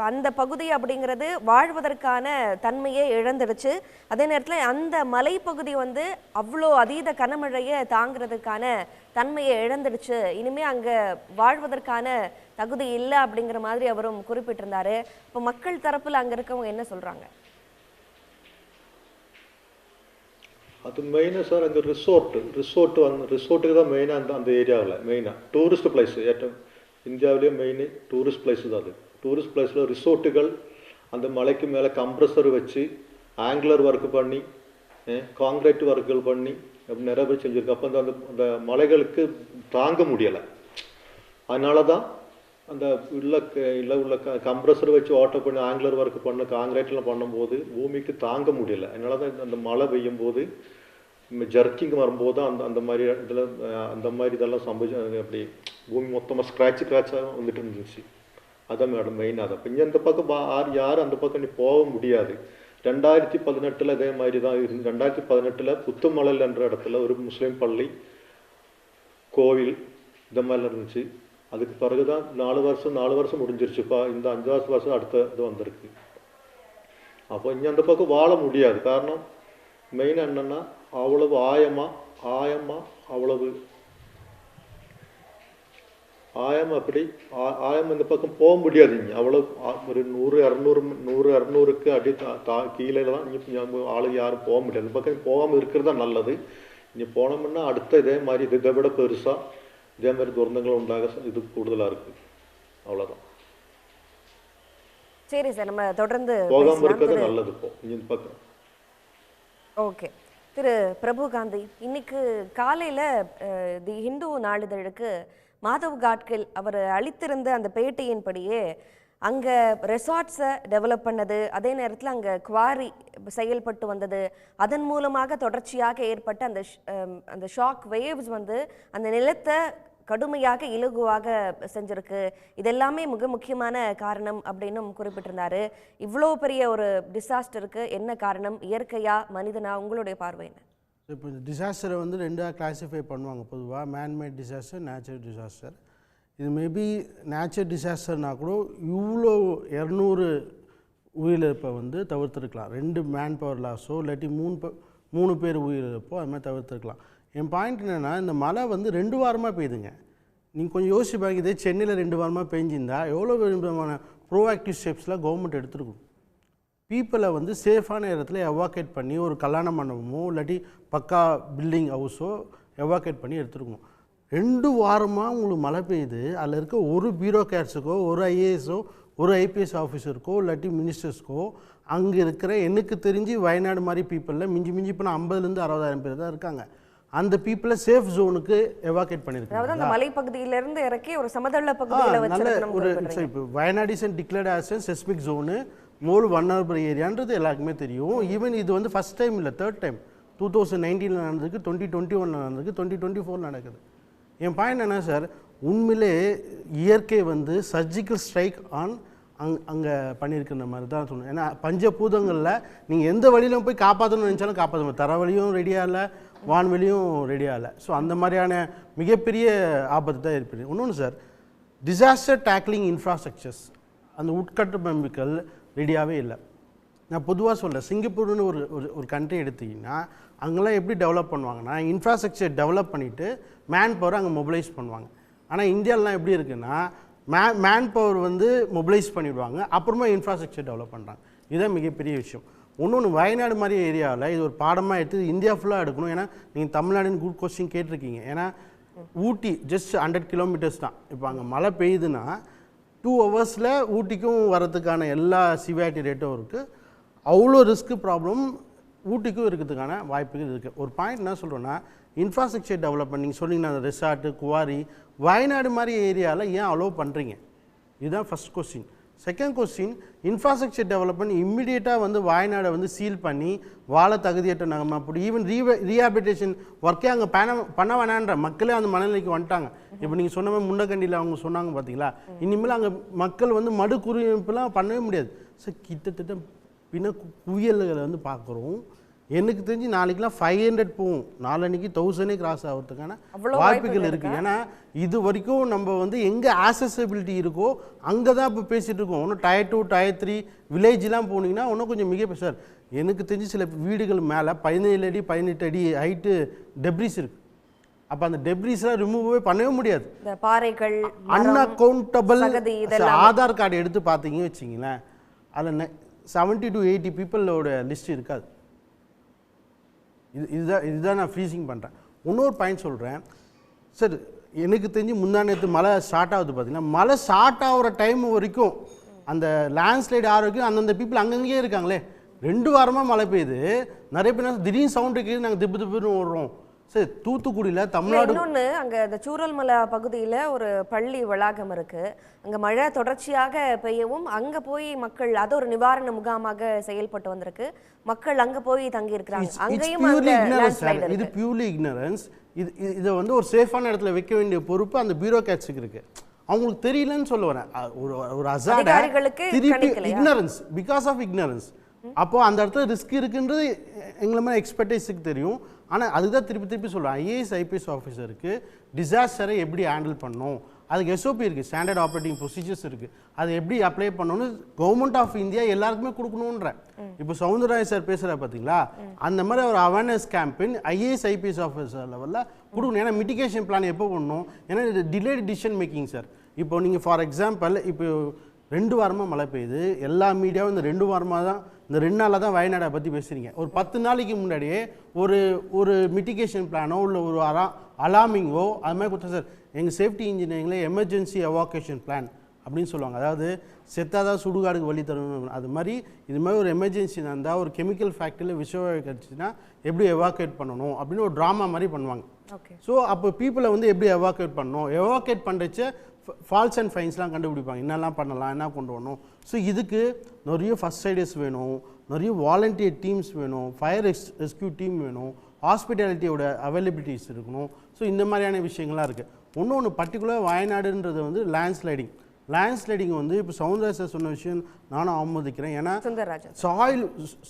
அந்த பகுதி அப்படிங்கிறது வாழ்வதற்கான தன்மையை இழந்துடுச்சு. அதே நேரத்தில் அந்த மலைப்பகுதி வந்து அவ்வளோ அதீத கனமழையை தாங்கிறதுக்கான தன்மையை இழந்துடுச்சு, இனிமேல் அங்கே வாழ்வதற்கான தகுதி இல்லை அப்படிங்கிற மாதிரி அவரும் குறிப்பிட்டிருந்தாரு. இப்போ மக்கள் தரப்பில் அங்கே இருக்கவங்க என்ன சொல்கிறாங்க? அது மெயினாக சார் அந்த ரிசோர்ட்டுக்கு தான் மெயினாக அந்த ஏரியாவில் மெயினாக டூரிஸ்ட் பிளேஸ் ஏற்றம் இந்தியாவிலேயே மெயின் டூரிஸ்ட் பிளேஸ் தான். அது டூரிஸ்ட் பிளேஸில் ரிசோர்ட்டுகள் அந்த மலைக்கு மேலே கம்ப்ரஸர் வச்சு ஆங்குலர் ஒர்க் பண்ணி காங்கிரீட் ஒர்க்குகள் பண்ணி நிறைய பேர் செஞ்சுருக்கு. அப்போ அந்த மலைகளுக்கு தாங்க முடியலை. அதனால தான் அந்த உள்ள கம்ப்ரஸர் வச்சு ஆட்டோ பண்ணி ஆங்குலர் ஒர்க் பண்ண காங்கிரீட்லாம் பண்ணும்போது பூமிக்கு தாங்க முடியலை. அதனால தான் அந்த மழை பெய்யும் போது ஜர்க்கிங் வரும்போது அந்த மாதிரி இதெல்லாம் சம்பவிச்சு அப்படி பூமி மொத்தமாக ஸ்க்ராட்சாக வந்துட்டு இருந்துச்சு. அதான் மேடம் மெயின். அதை இப்போ இந்த பக்கம் யாரும் அந்த பக்கம் நீ போக முடியாது. 2018 இதே மாதிரி தான் இருந்து. 2018 புத்துமலையில் என்ற இடத்துல ஒரு முஸ்லீம் பள்ளி கோவில் இந்த மாதிரிலாம் இருந்துச்சு. அதுக்கு பிறகு தான் 4 வருஷம் முடிஞ்சிருச்சுப்பா. இந்த 5வது வருஷம் அடுத்த இது வந்திருக்கு. அப்போ இங்கே அந்த பக்கம் வாழ முடியாது. காரணம் மெயின் என்னென்னா அவ்வளவு ஆயமா அவ்வளவு இந்த பக்கம் போக முடியாது. இங்கே அவ்வளவு ஒரு 100-200 அடி கீழே தான் இங்கே ஆளுங்க யாரும் போக முடியாது. இந்த பக்கம் போகாமல் இருக்கிறது தான் நல்லது. இங்கே போனோம்னா அடுத்த இதே மாதிரி இதை விட பெருசாக இதே மாதிரி துரந்தங்கள் உண்டாக இது கூடுதலாக இருக்குது. அவ்வளோதான். சரி சார், நம்ம தொடர்ந்து போகாமல் இருக்கிறது நல்லது. இப்போ இந்த பக்கம் ஓகே. திரு பிரபு காந்தி, இன்னைக்கு காலையில் தி ஹிந்து நாளிதழுக்கு மாதவ் காட்கில் அவர் அளித்திருந்த அந்த பேட்டியின்படியே அங்கே ரெசார்ட்ஸை டெவலப் பண்ணது, அதே நேரத்தில் அங்கே குவாரி செயல்பட்டு வந்தது, அதன் மூலமாக தொடர்ச்சியாக ஏற்பட்ட அந்த ஷாக் வேவ்ஸ் வந்து அந்த நிலத்தை கடுமையாக இலகுவாக செஞ்சிருக்கு, இதெல்லாமே மிக முக்கியமான காரணம் அப்படின்னும் குறிப்பிட்டிருந்தாரு. இவ்வளோ பெரிய ஒரு டிசாஸ்டருக்கு என்ன காரணம், இயற்கையா மனிதனா? உங்களுடைய பார்வை என்ன? இப்போ இந்த டிசாஸ்டரை வந்து ரெண்டாக கிளாஸிஃபை பண்ணுவாங்க பொதுவாக, மேன்மேட் டிசாஸ்டர், நேச்சுரல் டிசாஸ்டர். இது மேபி நேச்சுரல் டிசாஸ்டர்னால் கூட இவ்வளோ 200 உயிரிழப்பை வந்து தவிர்த்துருக்கலாம். 2 மேன் பவர் லாஸோ இல்லாட்டி 3 பேர் உயிரிழப்போ அது மாதிரி தவிர்த்துருக்கலாம். என் பாயிண்ட் என்னென்னா, இந்த மழை வந்து 2 வாரமாக பெய்யுதுங்க. நீங்கள் கொஞ்சம் யோசிச்சு பாருங்க, இதே சென்னையில் 2 வாரமாக பெஞ்சிருந்தா எவ்வளோ விதமான ப்ரோஆக்டிவ் ஸ்டெப்ஸ்லாம் கவர்மெண்ட் எடுத்துருக்கும். பீப்புளை வந்து சேஃபான இடத்துல எவாக்கேட் பண்ணி ஒரு கல்யாண மண்டபமோ இல்லாட்டி பக்கா பில்டிங் ஹவுஸோ எவாக்கேட் பண்ணி எடுத்துருக்கணும். 2 வாரமாக உங்களுக்கு மழை பெய்யுது, அதில் இருக்க ஒரு பியூரோக்ராட்ஸுக்கோ ஒரு ஐஏஎஸோ ஒரு ஐபிஎஸ் ஆஃபீஸருக்கோ இல்லாட்டி மினிஸ்டர்ஸ்க்கோ அங்கே இருக்கிற எனக்கு தெரிஞ்சு வயநாடு மாதிரி பீப்புளில் மிஞ்சி இப்போ 50,000 to 60,000 பேர் தான் இருக்காங்க. அந்த பீப்புளை சேஃப் ஜோனுக்கு எவாக்கேட் பண்ணியிருக்காங்க. அதாவது அந்த மலைப்பகுதியிலிருந்து இறக்கி ஒரு சமதள பகுதியில் ஒரு இப்போ Wayanad is declared as a seismic zone, more vulnerable ஏரியான்றது எல்லாருக்குமே தெரியும். ஈவன் இது வந்து ஃபஸ்ட் டைம் இல்லை, 3rd டைம். 2019 நடந்திருக்கு, 2021 நடந்திருக்கு, 2024 நடக்குது. என் பாயிண்ட் என்ன சார், உண்மையிலே இயற்கை வந்து சர்ஜிக்கல் ஸ்ட்ரைக் ஆன் அங்கே பண்ணியிருக்கிற மாதிரி தான் சொல்லணும். ஏன்னா பஞ்சபூதங்களில் நீங்கள் எந்த வழியிலும் போய் காப்பாற்றணும்னு நினச்சாலும் காப்பாற்ற முடியும். தரவழியும் ரெடியாக இல்லை, வான்வெளியும் ரெடியாக இல்லை. ஸோ அந்த மாதிரியான மிகப்பெரிய ஆபத்து தான் ஏற்படுது. இன்னொன்று சார், டிசாஸ்டர் டேக்லிங் இன்ஃப்ராஸ்ட்ரக்சர்ஸ் அந்த உட்கட்டமைப்புகள் ரெடியாகவே இல்லை. நான் பொதுவாக சொல்கிறேன், சிங்கப்பூர்னு ஒரு கண்ட்ரி எடுத்திங்கன்னா அங்கெல்லாம் எப்படி டெவலப் பண்ணுவாங்கன்னா, இன்ஃப்ராஸ்ட்ரக்சர் டெவலப் பண்ணிவிட்டு மேன் பவர் அங்கே மொபிலைஸ் பண்ணுவாங்க. ஆனால் இந்தியாவிலாம் எப்படி இருக்குன்னா, மேன் பவர் வந்து மொபிலைஸ் பண்ணிவிடுவாங்க, அப்புறமா இன்ஃப்ராஸ்ட்ரக்சர் டெவலப் பண்ணுறாங்க. இதுதான் மிகப்பெரிய விஷயம். ஒன்று வயநாடு மாதிரி ஏரியாவில் இது ஒரு பாடமாக எடுத்து இந்தியா ஃபுல்லாக எடுக்கணும். ஏன்னா நீங்கள் தமிழ்நாடுன்னு குட் கொஸ்டின் கேட்டிருக்கீங்க. ஏன்னா ஊட்டி ஜஸ்ட் 100 கிலோமீட்டர்ஸ் தான். இப்போ அங்கே மழை பெய்யுதுன்னா 2 ஹவர்ஸில் ஊட்டிக்கும் வரதுக்கான எல்லா சிவியாரிட்டி ரேட்டும் இருக்குது. அவ்வளோ ரிஸ்க்கு ப்ராப்ளம் ஊட்டிக்கும் இருக்கிறதுக்கான வாய்ப்புகள் இருக்குது. ஒரு பாயிண்ட் என்ன சொல்கிறோன்னா, இன்ஃப்ராஸ்ட்ரக்சர் டெவலப்மெண்ட் நீங்கள் சொன்னீங்கன்னா அந்த ரெசார்ட்டு குவாரி வயநாடு மாதிரி ஏரியாவில் ஏன் அலோவ் பண்ணுறீங்க? இதுதான் first question. Second question, infrastructure development இம்மிடியேட்டாக வந்து வயநாடை வந்து சீல் பண்ணி வாழ தகுதியற்ற நகரம் அப்படி ஈவன் ரீஹாபிலிட்டேஷன் ஒர்க்கே அங்கே பண்ண வேணான்ற மக்களே அந்த மனநிலைக்கு வந்துட்டாங்க. இப்போ நீங்கள் சொன்ன மாதிரி முண்டக்கண்டியில் அவங்க சொன்னாங்க பார்த்தீங்களா, இனிமேல் அங்கே மக்கள் வந்து மடு குடியிருப்புலாம் பண்ணவே முடியாது. ஸோ கிட்டத்தட்ட குவியல்களை வந்து பார்க்குறோம். எனக்கு தெரிஞ்சு நாளைக்கெலாம் 500 போகும், நாளன்னைக்கு 1000 கிராஸ் ஆகிறதுக்கான வாய்ப்புகள் இருக்குது. ஏன்னா இது வரைக்கும் நம்ம வந்து எங்கே ஆக்சசபிலிட்டி இருக்கோ அங்கே தான் இப்போ பேசிகிட்டு இருக்கோம். ஒன்றும் Tier 2 Tier 3 வில்லேஜ்லாம் போனீங்கன்னா இன்னும் கொஞ்சம் மிக சார் எனக்கு தெரிஞ்சு சில வீடுகள் மேலே 17 அடி 18 அடி ஹைட்டு டெப்ரிஸ் இருக்குது. அப்போ அந்த டெப்ரிஸ்லாம் ரிமூவே பண்ணவே முடியாது. பாறைகள் அன்அக்கௌண்டபிள். ஆதார் கார்டு எடுத்து பார்த்தீங்கன்னு வச்சிங்களேன், அதில் 70 to 80 பீப்புளோட லிஸ்ட் இருக்காது. இதுதான் நான் ஃப்ரீசிங் பண்ணுறேன். இன்னொரு பாயிண்ட் சொல்கிறேன் சார், எனக்கு தெரிஞ்சு முந்தானத்து மழை ஸ்டார்ட் ஆகுது பார்த்தீங்கன்னா, மழை ஸ்டார்ட் ஆகிற டைம் வரைக்கும் அந்த லேண்ட்ஸ்லைடு ஆகிற வரைக்கும் அந்தந்த பீப்புள் அங்கங்கேயே இருக்காங்களே. 2 வாரமாக மழை பெய்யுது, நிறைய பேர் திடீர்னு சவுண்ட் இருக்குது, நாங்கள் திப்புன்னு ஓடுறோம். சரி, தூத்துக்குடியில் தமிழ்நாடு இன்னொன்று அங்கே இந்த சூரல்மலை பகுதியில் ஒரு பள்ளி வளாகம் இருக்குது. அங்கே மழை தொடர்ச்சியாக பெய்யவும் அங்கே போய் மக்கள் அது ஒரு நிவாரண முகாமாக செயல்பட்டு வந்திருக்கு. மக்கள் அங்கே போய் தங்கி இருக்கிறாங்க. அங்கேயும் இது பியூர்லி இக்னரன்ஸ். இதை வந்து ஒரு சேஃபான இடத்துல வைக்க வேண்டிய பொறுப்பு அந்த பியூரோக்ராட்ஸுக்கு இருக்குது. அவங்களுக்கு தெரியலன்னு சொல்ல வரேன். ஒரு அசாடா திருப்பி இக்னரன்ஸ், பிகாஸ் ஆஃப் இக்னரன்ஸ். அப்போது அந்த இடத்துல ரிஸ்க் இருக்குன்றது எங்களை மாதிரி எக்ஸ்பர்டைஸுக்கு தெரியும். ஆனால் அதுக்கு தான் திருப்பி சொல்கிறேன், ஐஏஎஸ் ஐபிஎஸ் ஆஃபீஸருக்கு டிசாஸ்டரை எப்படி ஹேண்டில் பண்ணணும், அதுக்கு எஸ்ஓபி இருக்குது, ஸ்டாண்டர்ட் ஆப்ரேட்டிங் ப்ரொசீஜர்ஸ் இருக்குது, அதை எப்படி அப்ளை பண்ணணும்னு கவர்மெண்ட் ஆஃப் இந்தியா எல்லாருக்குமே கொடுக்கணுன்ற. இப்போ சவுந்தரராஜன் சார் பேசுகிற பார்த்தீங்களா, அந்த மாதிரி ஒரு awareness campaign IAS IPS officer லெவலில் கொடுக்கணும். ஏன்னா மிட்டிகேஷன் பிளான் எப்போ பண்ணணும், ஏன்னா இது டிலேட் டிசிஷன் மேக்கிங் சார். இப்போ நீங்கள் ஃபார் எக்ஸாம்பிள் இப்போ 2 வாரமாக மழை பெய்யுது, எல்லா மீடியாவும் இந்த 2 வாரமாக தான், இந்த 2 நாளாக தான் வயநாடை பற்றி பேசுகிறீங்க. ஒரு 10 நாளைக்கு முன்னாடியே ஒரு மிட்டிகேஷன் பிளானோ இல்லை ஒரு அலார்மிங்கோ அது மாதிரி கொடுத்தா சார். எங்கள் சேஃப்டி இன்ஜினியரிங்கில் எமர்ஜென்சி எவாக்குவேஷன் பிளான் அப்படின்னு சொல்லுவாங்க. அதாவது செத்தாதான் சுடுகாடுக்கு வழி தரணும். அது மாதிரி இது மாதிரி ஒரு எமர்ஜென்சி இருந்தால் ஒரு கெமிக்கல் ஃபேக்ட்ரியில் விஷயம் கிடச்சின்னா எப்படி எவாக்குவேட் பண்ணணும் அப்படின்னு ஒரு ட்ராமா மாதிரி பண்ணுவாங்க. ஸோ அப்போ பீப்புளை வந்து எப்படி எவாக்குவேட் பண்ணணும், எவாக்குவேட் பண்ணுறச்ச ஃபால்ஸ் அண்ட் ஃபைன்ஸ்லாம் கண்டுபிடிப்பாங்க, என்னெல்லாம் பண்ணலாம், என்ன கொண்டு வரணும். ஸோ இதுக்கு நிறைய ஃபஸ்ட் எய்டர்ஸ் வேணும், நிறைய வாலண்டியர் டீம்ஸ் வேணும், ஃபயர் ரெஸ்கியூ டீம் வேணும், ஹாஸ்பிட்டாலிட்டியோட அவைலபிலிட்டிஸ் இருக்கணும். ஸோ இந்த மாதிரியான விஷயங்கள்லாம் இருக்குது. இன்னொன்று பர்டிகுலர் வயநாடுன்றது வந்து லேண்ட்ஸ்லைடிங் வந்து இப்போ சவுந்தரராஜ் சார் சொன்ன விஷயம் நானும் ஆமோதிக்கிறேன். ஏன்னா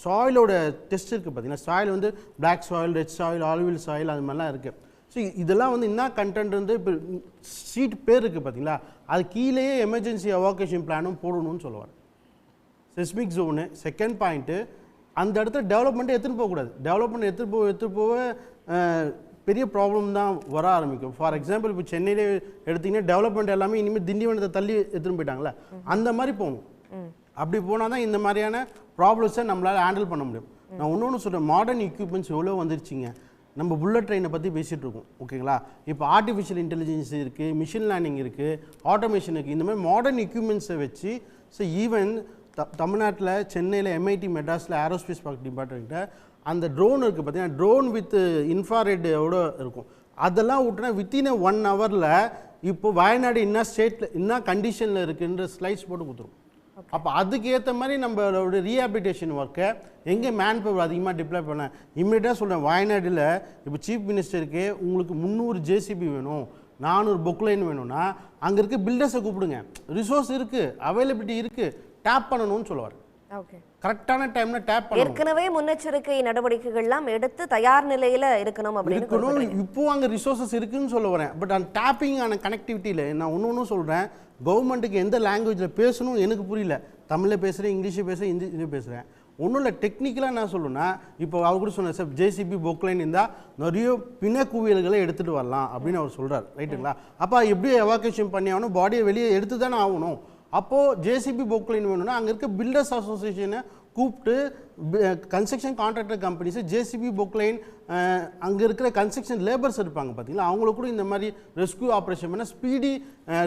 சாயிலோட டெஸ்ட் இருக்குது பார்த்தீங்கன்னா, சாயில் வந்து black soil, red soil, olive soil அது மாதிரிலாம் இருக்குது. ஸோ இதெல்லாம் வந்து என்ன கண்டென்ட் வந்து இப்போ சீட் பேர் இருக்குது பார்த்தீங்களா, அது கீழேயே எமர்ஜென்சி எவாக்குவேஷன் பிளானும் போடணும்னு சொல்லுவார். Seismic zone. செகண்ட் பாயிண்ட்டு, அந்த இடத்துல டெவலப்மெண்ட்டை எடுத்துகிட்டு போகக்கூடாது. டெவலப்மெண்ட் எடுத்துகிட்டு போக பெரிய ப்ராப்ளம் தான் வர ஆரம்பிக்கும். ஃபார் எக்ஸாம்பிள் இப்போ சென்னையிலே எடுத்திங்கன்னா டெவலப்மெண்ட் எல்லாமே இனிமேல் திண்டிவனத்தை தள்ளி எடுத்துகிட்டு போயிட்டாங்களே, அந்த மாதிரி போகணும். அப்படி போனால் தான் இந்த மாதிரியான ப்ராப்ளம்ஸை நம்மளால் ஹேண்டில் பண்ண முடியும். நான் இன்னொன்று சொல்கிறேன், மாடர்ன் எக்யூப்மெண்ட்ஸ் எவ்வளோ வந்துருச்சிங்க. நம்ம புல்லட் ட்ரெயினை பற்றி பேசிகிட்டு இருக்கோம், ஓகேங்களா. இப்போ ஆர்டிஃபிஷியல் இன்டெலிஜென்ஸ் இருக்குது, மிஷின் லேர்னிங் இருக்குது, ஆட்டோமேஷன் இருக்குது. இந்த மாதிரி மாடர்ன் எக்யூப்மெண்ட்ஸை வச்சு ஸோ ஈவன் தமிழ்நாட்டில் சென்னையில் எம்ஐடி மெட்ராஸில் ஏரோஸ்பேஸ் பார்க் டிபார்ட்மெண்ட்டை அந்த ட்ரோன் இருக்குது பார்த்தீங்கன்னா, ட்ரோன் வித் இன்ஃப்ராரெட்டோட இருக்கும். அதெல்லாம் விட்டுனா வித்தின் 1 ஹவரில் இப்போ வயநாடு என்ன ஸ்டேட்டில் என்ன கண்டிஷனில் இருக்குன்ற ஸ்லைட்ஸ் போட்டு கொடுத்துரும். அப்போ அதுக்கு ஏற்ற மாதிரி நம்மளோட ரீஹாபிலிட்டேஷன் ஒர்க்கை எங்கே மேன் பவர் அதிகமாக டிப்ளை பண்ண இம்மிடியட்டாக சொல்கிறேன். வயநாட்டில் இப்போ சீஃப் மினிஸ்டருக்கு உங்களுக்கு 300 ஜேசிபி வேணும், 400 பொக்லைன் வேணும்னா அங்கே இருக்க பில்டர்ஸை கூப்பிடுங்க, ரிசோர்ஸ் இருக்குது, அவைலபிலிட்டி இருக்குது, டேப் பண்ணணும்னு சொல்லுவார். கரெக்டான டைம்ல டேப் பண்ணணும். ஏற்கனவே முன்னெச்சரிக்கை நடவடிக்கைகள்லாம் எடுத்து தயார் நிலையில் இருக்கணும் அப்படின்னு. இப்போ அங்கே ரிசோர்ஸஸ் இருக்குன்னு சொல்ல வரேன். பட் அந்த டேப்பிங் ஆன கனெக்டிவிட்டியில் நான் ஒன்று சொல்கிறேன், கவர்மெண்ட்டுக்கு எந்த லாங்குவேஜில் பேசணும் எனக்கு புரியல. தமிழில் பேசுகிறேன், இங்கிலீஷில் பேசுகிறேன், ஹிந்தியில் பேசுகிறேன். ஒன்றும் இல்லை, டெக்னிக்கலாக நான் சொல்லணும்னா இப்போ அவர் கூட சொன்னேன் சார், ஜேசிபி பொக்லைன் இருந்தால் நிறைய பிணக்குவியல்களை எடுத்துகிட்டு வரலாம் அப்படின்னு அவர் சொல்கிறார், ரைட்டுங்களா. அப்போ எப்படி எவாக்குவேஷன் பண்ணி ஆகணும், பாடியை வெளியே எடுத்து தானே ஆகணும். அப்போது ஜேசிபி பொக்லைன் வேணும்னா அங்கே இருக்க பில்டர்ஸ் அசோசியேஷனை கூப்பிட்டு construction contractor companies JCB Poclain அங்கே இருக்கிற கன்ஸ்ட்ரக்ஷன் லேபர்ஸ் இருப்பாங்க பார்த்தீங்களா, அவங்களுக்கு கூட இந்த மாதிரி ரெஸ்க்யூ ஆப்ரேஷன் பண்ண ஸ்பீடி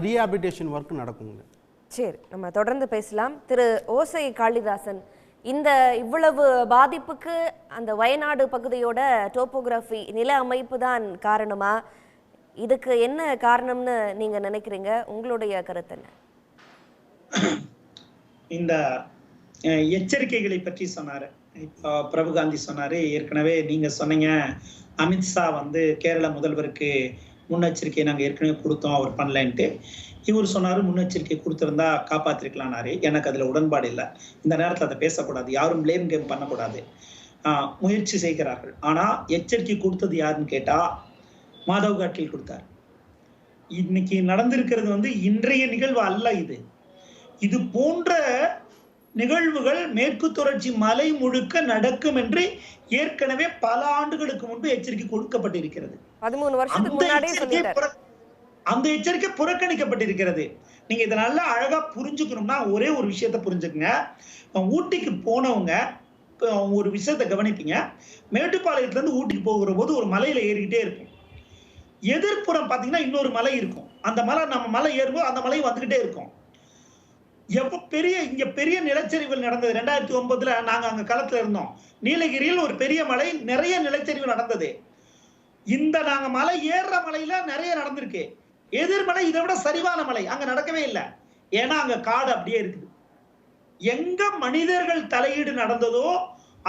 ரீஹாபிலிட்டேஷன் ஒர்க் நடக்குங்க. சரி, நம்ம தொடர்ந்து பேசலாம். திரு ஓசை காளிதாசன், இந்த இவ்வளவு பாதிப்புக்கு அந்த வயநாடு பகுதியோட டோப்போகிராஃபி நில அமைப்பு தான் காரணமா? இதுக்கு என்ன காரணம்னு நீங்க நினைக்கிறீங்க? உங்களுடைய கருத்து என்ன? இந்த எச்சரிக்கைகளை பற்றி சொன்னாரு. இப்போ பிரபுகாந்தி சொன்னாரு, ஏற்கனவே நீங்க சொன்னீங்க அமித்ஷா வந்து கேரள முதல்வருக்கு முன்னெச்சரிக்கை நாங்கள் ஏற்கனவே கொடுத்தோம், அவர் பண்ணலன்ட்டு. இவர் சொன்னாரு முன்னெச்சரிக்கை கொடுத்துருந்தா காப்பாத்திருக்கலாம்னாரு. எனக்கு அதுல உடன்பாடு இல்லை. இந்த நேரத்தில் அதை பேசக்கூடாது, யாரும் பிளேம் கேம் பண்ணக்கூடாது. முயற்சி செய்கிறார்கள். ஆனா எச்சரிக்கை கொடுத்தது யாருன்னு கேட்டா மாதவ் காட்டில் கொடுத்தார். இன்னைக்கு நடந்திருக்கிறது வந்து இன்றைய நிகழ்வு அல்ல. இது போன்ற நிகழ்வுகள் மேற்கு தொடர்ச்சி மலை முழுக்க நடக்கும் என்று ஏற்கனவே பல ஆண்டுகளுக்கு முன்பு எச்சரிக்கை கொடுக்கப்பட்டிருக்கிறது. 13 வருஷத்துக்கு முன்னாடியே சொல்லிட்டார். அந்த எச்சரிக்கை புறக்கணிக்கப்பட்டிருக்கிறது. நீங்க இதை நல்லா அழகா புரிஞ்சுக்கணும்னா ஒரே ஒரு விஷயத்த புரிஞ்சுக்குங்க. ஊட்டிக்கு போனவங்க ஒரு விஷயத்த கவனிப்பீங்க. மேட்டுப்பாளையத்துல இருந்து ஊட்டிக்கு போகிற போது ஒரு மலையில ஏறிக்கிட்டே இருக்கும். எதிர்ப்புறம் பாத்தீங்கன்னா இன்னொரு மலை இருக்கும். அந்த மலை நம்ம மலை ஏறும்போது அந்த மலை வந்துகிட்டே இருக்கும். இங்க பெரிய நிலச்சரிவுகள் நடந்தது 2009 நாங்க அங்க களத்துல இருந்தோம். நீலகிரியில் ஒரு பெரிய மலை, நிறைய நிலச்சரிவு நடந்தது. இந்த நாங்க மலை ஏறுற மலையில நிறைய நடந்திருக்கு. எதிர்மலை இதை விட சரிவான மலை அங்க நடக்கவே இல்லை. ஏன்னா அங்க காடு அப்படியே இருக்குது. எங்க மனிதர்கள் தலையீடு நடந்ததோ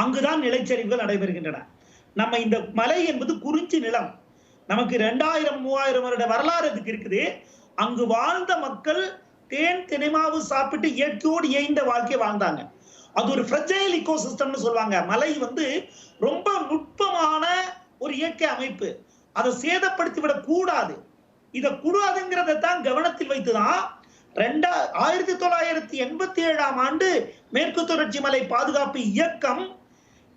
அங்குதான் நிலச்சரிவுகள் நடைபெறுகின்றன. நம்ம இந்த மலை என்பது குறிஞ்சி நிலம். நமக்கு 2000-3000 வருட வரலாறு அதுக்கு இருக்குது. அங்கு வாழ்ந்த மக்கள் தேன் தினைமாவு சாப்பிட்டு இயற்கையோடு இயைந்த வாழ்க்கையை வாழ்ந்தாங்க. அது ஒரு ஃப்ரெஜைல் இக்கோசிஸ்டம்னு சொல்லுவாங்க. மலை வந்து ரொம்ப நுட்பமான ஒரு இயற்கை அமைப்பு. அதை சேதப்படுத்தி விட கூடாது. இதை கூடாதுங்கிறத தான் கவனத்தில் வைத்துதான் 1987 ஆண்டு மேற்கு தொடர்ச்சி மலை பாதுகாப்பு இயக்கம்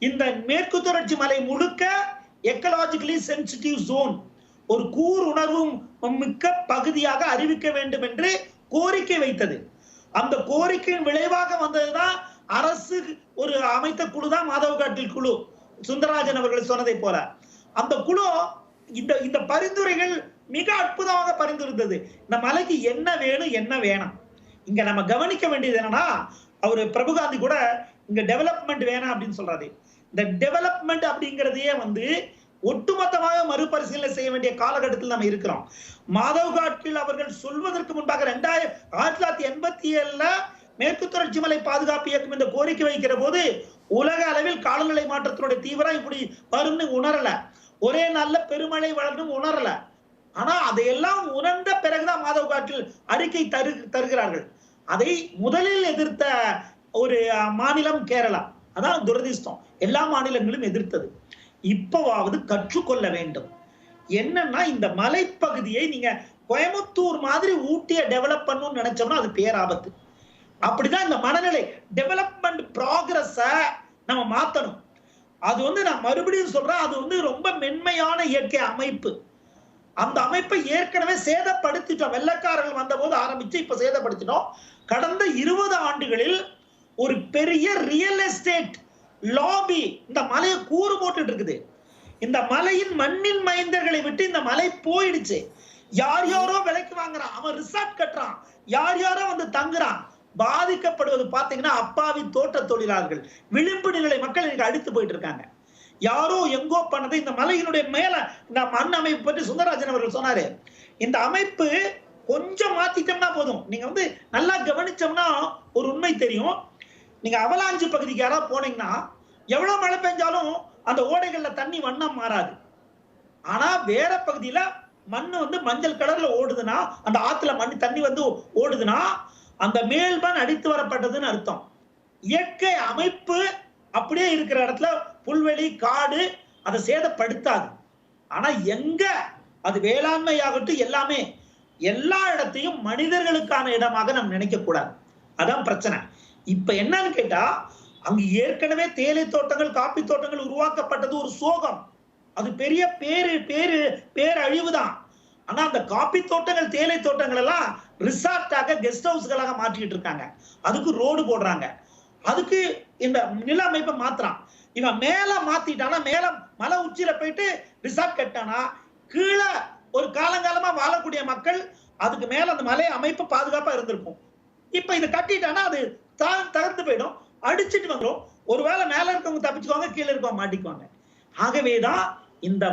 இந்த மேற்கு தொடர்ச்சி மலை முழுக்க எக்கலாஜிக்கலி சென்சிட்டிவ் ஜோன், ஒரு கூர் உணர்வு மிக்க பகுதியாக அறிவிக்க வேண்டும் என்று கோரிக்கை வைத்தது. அந்த கோரிக்கையின் விளைவாக வந்ததுதான் அரசு ஒரு அமைத்த குழு தான் மாதவகாட்டில் குழு. சுந்தரராஜன் அவர்கள் சொன்னதை போல அந்த குழு இந்த பரிந்துரைகள் மிக அற்புதமாக பரிந்துரைத்தது. இந்த மலைக்கு என்ன வேணும் என்ன வேணாம். இங்க நம்ம கவனிக்க வேண்டியது என்னன்னா, அவரு பிரபுகாந்தி கூட இங்க டெவலப்மெண்ட் வேணாம் அப்படின்னு சொல்றாரு. இந்த டெவலப்மெண்ட் அப்படிங்கிறதையே வந்து ஒட்டுமொத்தமாக மறுபரிசீலனை செய்ய வேண்டிய காலகட்டத்தில் நம்ம இருக்கிறோம். மாதவ் காட்கில் அவர்கள் சொல்வதற்கு முன்பாக 1987 மேற்கு தொடர்ச்சி மலை பாதுகாப்பு இயக்கம் இந்த கோரிக்கை வைக்கிற போது உலக அளவில் காலநிலை மாற்றத்தினுடைய தீவிரம் இப்படி வரும்னு உணரல. ஒரே நல்ல பெருமழை வளர்ந்தும் உணரல. ஆனா அதையெல்லாம் உணர்ந்த பிறகுதான் மாதவ் காட்டில் அறிக்கை தருகிறார்கள். அதை முதலில் எதிர்த்த ஒரு மாநிலம் கேரளா. அதான் துரதிர்ஷ்டம். எல்லா மாநிலங்களும் எதிர்த்தது. இப்பவாவது கற்றுக்கொள்ள வேண்டும். என்னன்னா இந்த மலைப்பகுதியை நீங்க கோயம்புத்தூர் மாதிரி ஊட்டிய டெவலப் பண்ணணும்னு நினைச்சோம்னா அது பேராபத்து. அப்படிதான் இந்த மனநிலை டெவலப்மெண்ட் ப்ராக்ரஸ நம்ம மாத்தணும். அது வந்து நான் மறுபடியும் சொல்றேன், அது வந்து ரொம்ப மென்மையான இயற்கை அமைப்பு. அந்த அமைப்பை ஏற்கனவே சேதப்படுத்திட்டோம். வெள்ளக்காரர்கள் வந்த போது ஆரம்பிச்சு இப்ப சேதப்படுத்தினோம். கடந்த 20 ஆண்டுகளில் ஒரு பெரிய ரியல் எஸ்டேட் லாபி இந்த மலையை கூறு போட்டுட்டு இருக்குது. இந்த மலையின் மண்ணின் மைந்தர்களை விட்டு இந்த மலை போயிடுச்சு. யார் யாரோ விலைக்கு வாங்குறான், அவன் ரிசார்ட் கட்டுறான், யார் யாரோ வந்து தங்குறான். பாதிக்கப்படுவது பாத்தீங்கன்னா அப்பாவி தோட்ட தொழிலாளர்கள், விளிம்பு நிலை மக்கள் இன்னைக்கு அடித்து போயிட்டு இருக்காங்க. யாரோ எங்கோ பண்ணது. இந்த மலையினுடைய மேல இந்த மண் அமைப்பு பற்றி சுந்தரராஜன் அவர்கள் சொன்னாரு. இந்த அமைப்பு கொஞ்சம் மாத்திட்டோம்னா போதும். நீங்க வந்து நல்லா கவனிச்சோம்னா ஒரு உண்மை தெரியும். நீங்க அவலாஞ்சி பகுதிக்கு யாராவது போனீங்கன்னா எவ்வளவு மழை பெஞ்சாலும் அந்த ஓடைகள்ல தண்ணி வண்ணம் மாறாது. ஆனா வேற பகுதியில மண் வந்து மஞ்சள் கலர்ல ஓடுதுன்னா, அந்த ஆத்துல மண் தண்ணி வந்து ஓடுதுன்னா அந்த மேல்மண் அடித்து வரப்பட்டதுன்னு அர்த்தம். இயற்கை அமைப்பு அப்படியே இருக்கிற இடத்துல புல்வெளி காடு அதை சேதப்படுத்தாது. ஆனா எங்க அது வேளாண்மையாகட்டும் எல்லாமே எல்லா இடத்தையும் மனிதர்களுக்கான இடமாக நம்ம நினைக்க கூடாது. அதான் பிரச்சனை. இப்ப என்னன்னு கேட்டா, அங்கு ஏற்கனவே தேயிலை தோட்டங்கள் காப்பி தோட்டங்கள் உருவாக்கப்பட்டது ஒரு சோகம். அது பெரிய பேரழிவுதான். ஆனா அந்த காப்பி தோட்டங்கள் தேயிலை தோட்டங்கள் எல்லாம் ரிசார்ட்டாக கெஸ்ட் ஹவுஸ்களாக மாற்றிட்டு இருக்காங்க. அதுக்கு ரோடு போடுறாங்க. அதுக்கு இந்த நில அமைப்பை மாத்துறான். இவன் மேல மாத்திட்டானா, மேல மலை உச்சியில போயிட்டு ரிசார்ட் கட்டானா, கீழே ஒரு காலங்காலமா வாழக்கூடிய மக்கள் அதுக்கு மேல அந்த மலை அமைப்பு பாதுகாப்பா இருந்திருக்கும். இப்ப இதை கட்டிட்டானா அது தகர்ந்து போயிடும், அடிச்சுட்டு வந்துடும். ஒருவேளை மேல இருக்கவங்க தப்பிச்சுக்குவாங்க, கீழே இருக்கவங்க மாட்டிக்குவாங்க. ஆகவேதான் இந்த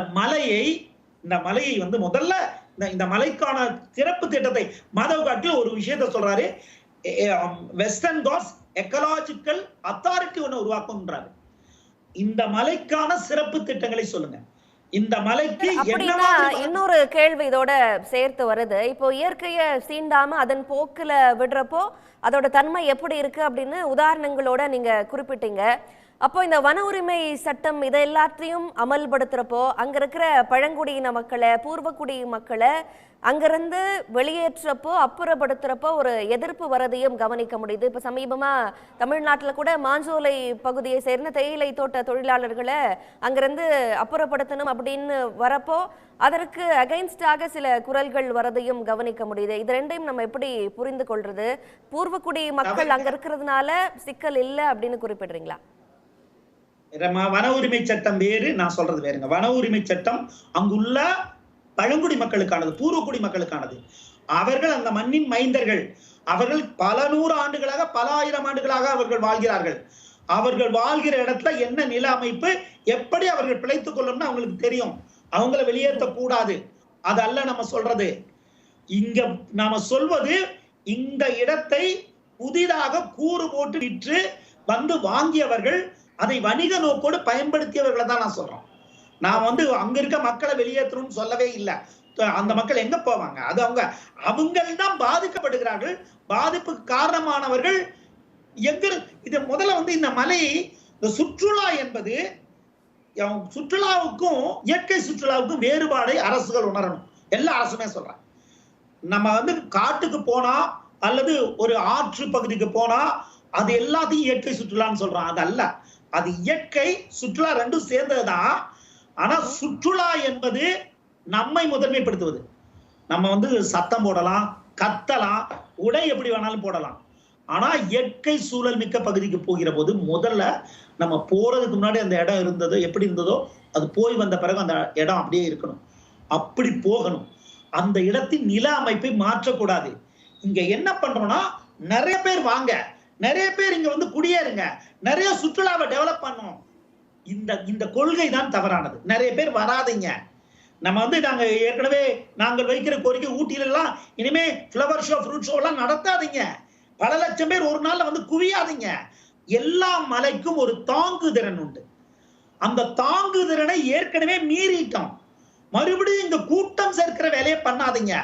மலையை வந்து முதல்ல இந்த மலைக்கான சிறப்பு திட்டத்தை மாதவ் காட்டில் ஒரு விஷயத்த சொல்றாரு. வெஸ்டர்ன் காட்ஸ் எக்கலாஜிக்கல் அத்தாரிட்டி ஒன்று உருவாக்கும்ன்றாரு. இந்த மலைக்கான சிறப்பு திட்டங்களை சொல்லுங்க. இந்த மலைக்கு இன்னொரு கேள்வி இதோட சேர்த்து வருது. இப்போ இயற்கையை சீண்டாம அதன் போக்குல விடுறப்போ அதோட தன்மை எப்படி இருக்கு அப்படின்னு உதாரணங்களோட நீங்க குறிப்பிட்டீங்க. அப்போ இந்த வன உரிமை சட்டம் இதை எல்லாத்தையும் அமல்படுத்துறப்போ அங்க இருக்கிற பழங்குடியின மக்களை, பூர்வக்குடி மக்களை அங்கிருந்து வெளியேற்றப்போ அப்புறப்படுத்துறப்போ ஒரு எதிர்ப்பு வரதையும் கவனிக்க முடியுது. இப்போ சமீபமா தமிழ்நாட்டில் கூட மாஞ்சோலை பகுதியை சேர்ந்த தேயிலை தோட்ட தொழிலாளர்களை அங்கிருந்து அப்புறப்படுத்தணும் அப்படின்னு வரப்போ அதற்கு அகைன்ஸ்டாக சில குரல்கள் வரதையும் கவனிக்க முடியுது. இது ரெண்டையும் நம்ம எப்படி புரிந்து கொள்றது? பூர்வக்குடி மக்கள் அங்க இருக்கிறதுனால சிக்கல் இல்லை அப்படின்னு குறிப்பிடுறீங்களா? வன உரிமை சட்டம் வேறு, நான் சொல்றது வேறுங்க. வன உரிமை சட்டம் அங்குள்ள பழங்குடி மக்களுக்கானது, பூர்வக்குடி மக்களுக்கானது. அவர்கள் அந்த மண்ணின் மைந்தர்கள். அவர்கள் பல நூறு ஆண்டுகளாக, பல ஆயிரம் ஆண்டுகளாக அவர்கள் வாழ்கிறார்கள். அவர்கள் வாழ்கிற இடத்துல என்ன நில அமைப்பு, எப்படி அவர்கள் பிழைத்துக் கொள்ளும்னு அவங்களுக்கு தெரியும். அவங்கள வெளியேற்றக்கூடாது. அது அல்ல நம்ம சொல்றது. இங்க நாம சொல்வது, இந்த இடத்தை புதிதாக கூறு போட்டு விற்று வந்து வாங்கியவர்கள், அதை வணிக நோக்கோடு பயன்படுத்தியவர்களை தான் நான் சொல்றோம். நான் வந்து அங்க இருக்க மக்களை வெளியேற்றணும்னு சொல்லவே இல்லை. அந்த மக்கள் எங்க போவாங்க? அது அவங்கள் தான் பாதிக்கப்படுகிறார்கள். பாதிப்புக்கு காரணமானவர்கள் எங்க? இது முதல்ல வந்து இந்த மலை, இந்த சுற்றுலா என்பது, சுற்றுலாவுக்கும் இயற்கை சுற்றுலாவுக்கும் வேறுபாடை அரசுகள் உணரணும். எல்லா அரசுமே சொல்றாங்க. நம்ம வந்து காட்டுக்கு போனா அல்லது ஒரு ஆற்று பகுதிக்கு போனா அது எல்லாத்தையும் இயற்கை சுற்றுலான்னு சொல்றோம். அது அல்ல. அது இயற்கை சுற்றுலா ரெண்டும் சேர்ந்ததுதான். ஆனா சுற்றுலா என்பது நம்மை முதன்மைப்படுத்துவது. நம்ம வந்து சத்தம் போடலாம், கத்தலாம், உடை எப்படி வேணாலும் போடலாம். ஆனா இயற்கை சூழல் மிக்க பகுதிக்கு போகிற போது முதல்ல நம்ம போறதுக்கு முன்னாடி அந்த இடம் இருந்ததோ எப்படி இருந்ததோ அது போய் வந்த பிறகு அந்த இடம் அப்படியே இருக்கணும். அப்படி போகணும். அந்த இடத்தின் நில அமைப்பை மாற்றக்கூடாது. இங்க என்ன பண்றோம்னா, நிறைய பேர் வாங்க, நிறைய பேர் இங்க வந்து குடியேறுங்க, நிறைய சுற்றுலாவை டெவலப் பண்ணணும். இந்த கொள்கை தான் தவறானது. நிறைய பேர் வராதிங்க. நம்ம வந்து நாங்க ஏற்கனவே நாங்கள் வைக்கிற கோரிக்கை, ஊட்டியில எல்லாம் இனிமே ஃப்ளவர் ஷோ, ஃப்ரூட் ஷோ எல்லாம் நடத்தாதீங்க. பல லட்சம் பேர் ஒரு நாள்ல வந்து குவியாதீங்க. எல்லா மலைக்கும் ஒரு தாங்கு திறன் உண்டு. அந்த தாங்கு திறனை ஏற்கனவே மீறிட்டோம். மறுபடியும் இந்த கூட்டம் சேர்க்கிற வேலையை பண்ணாதீங்க.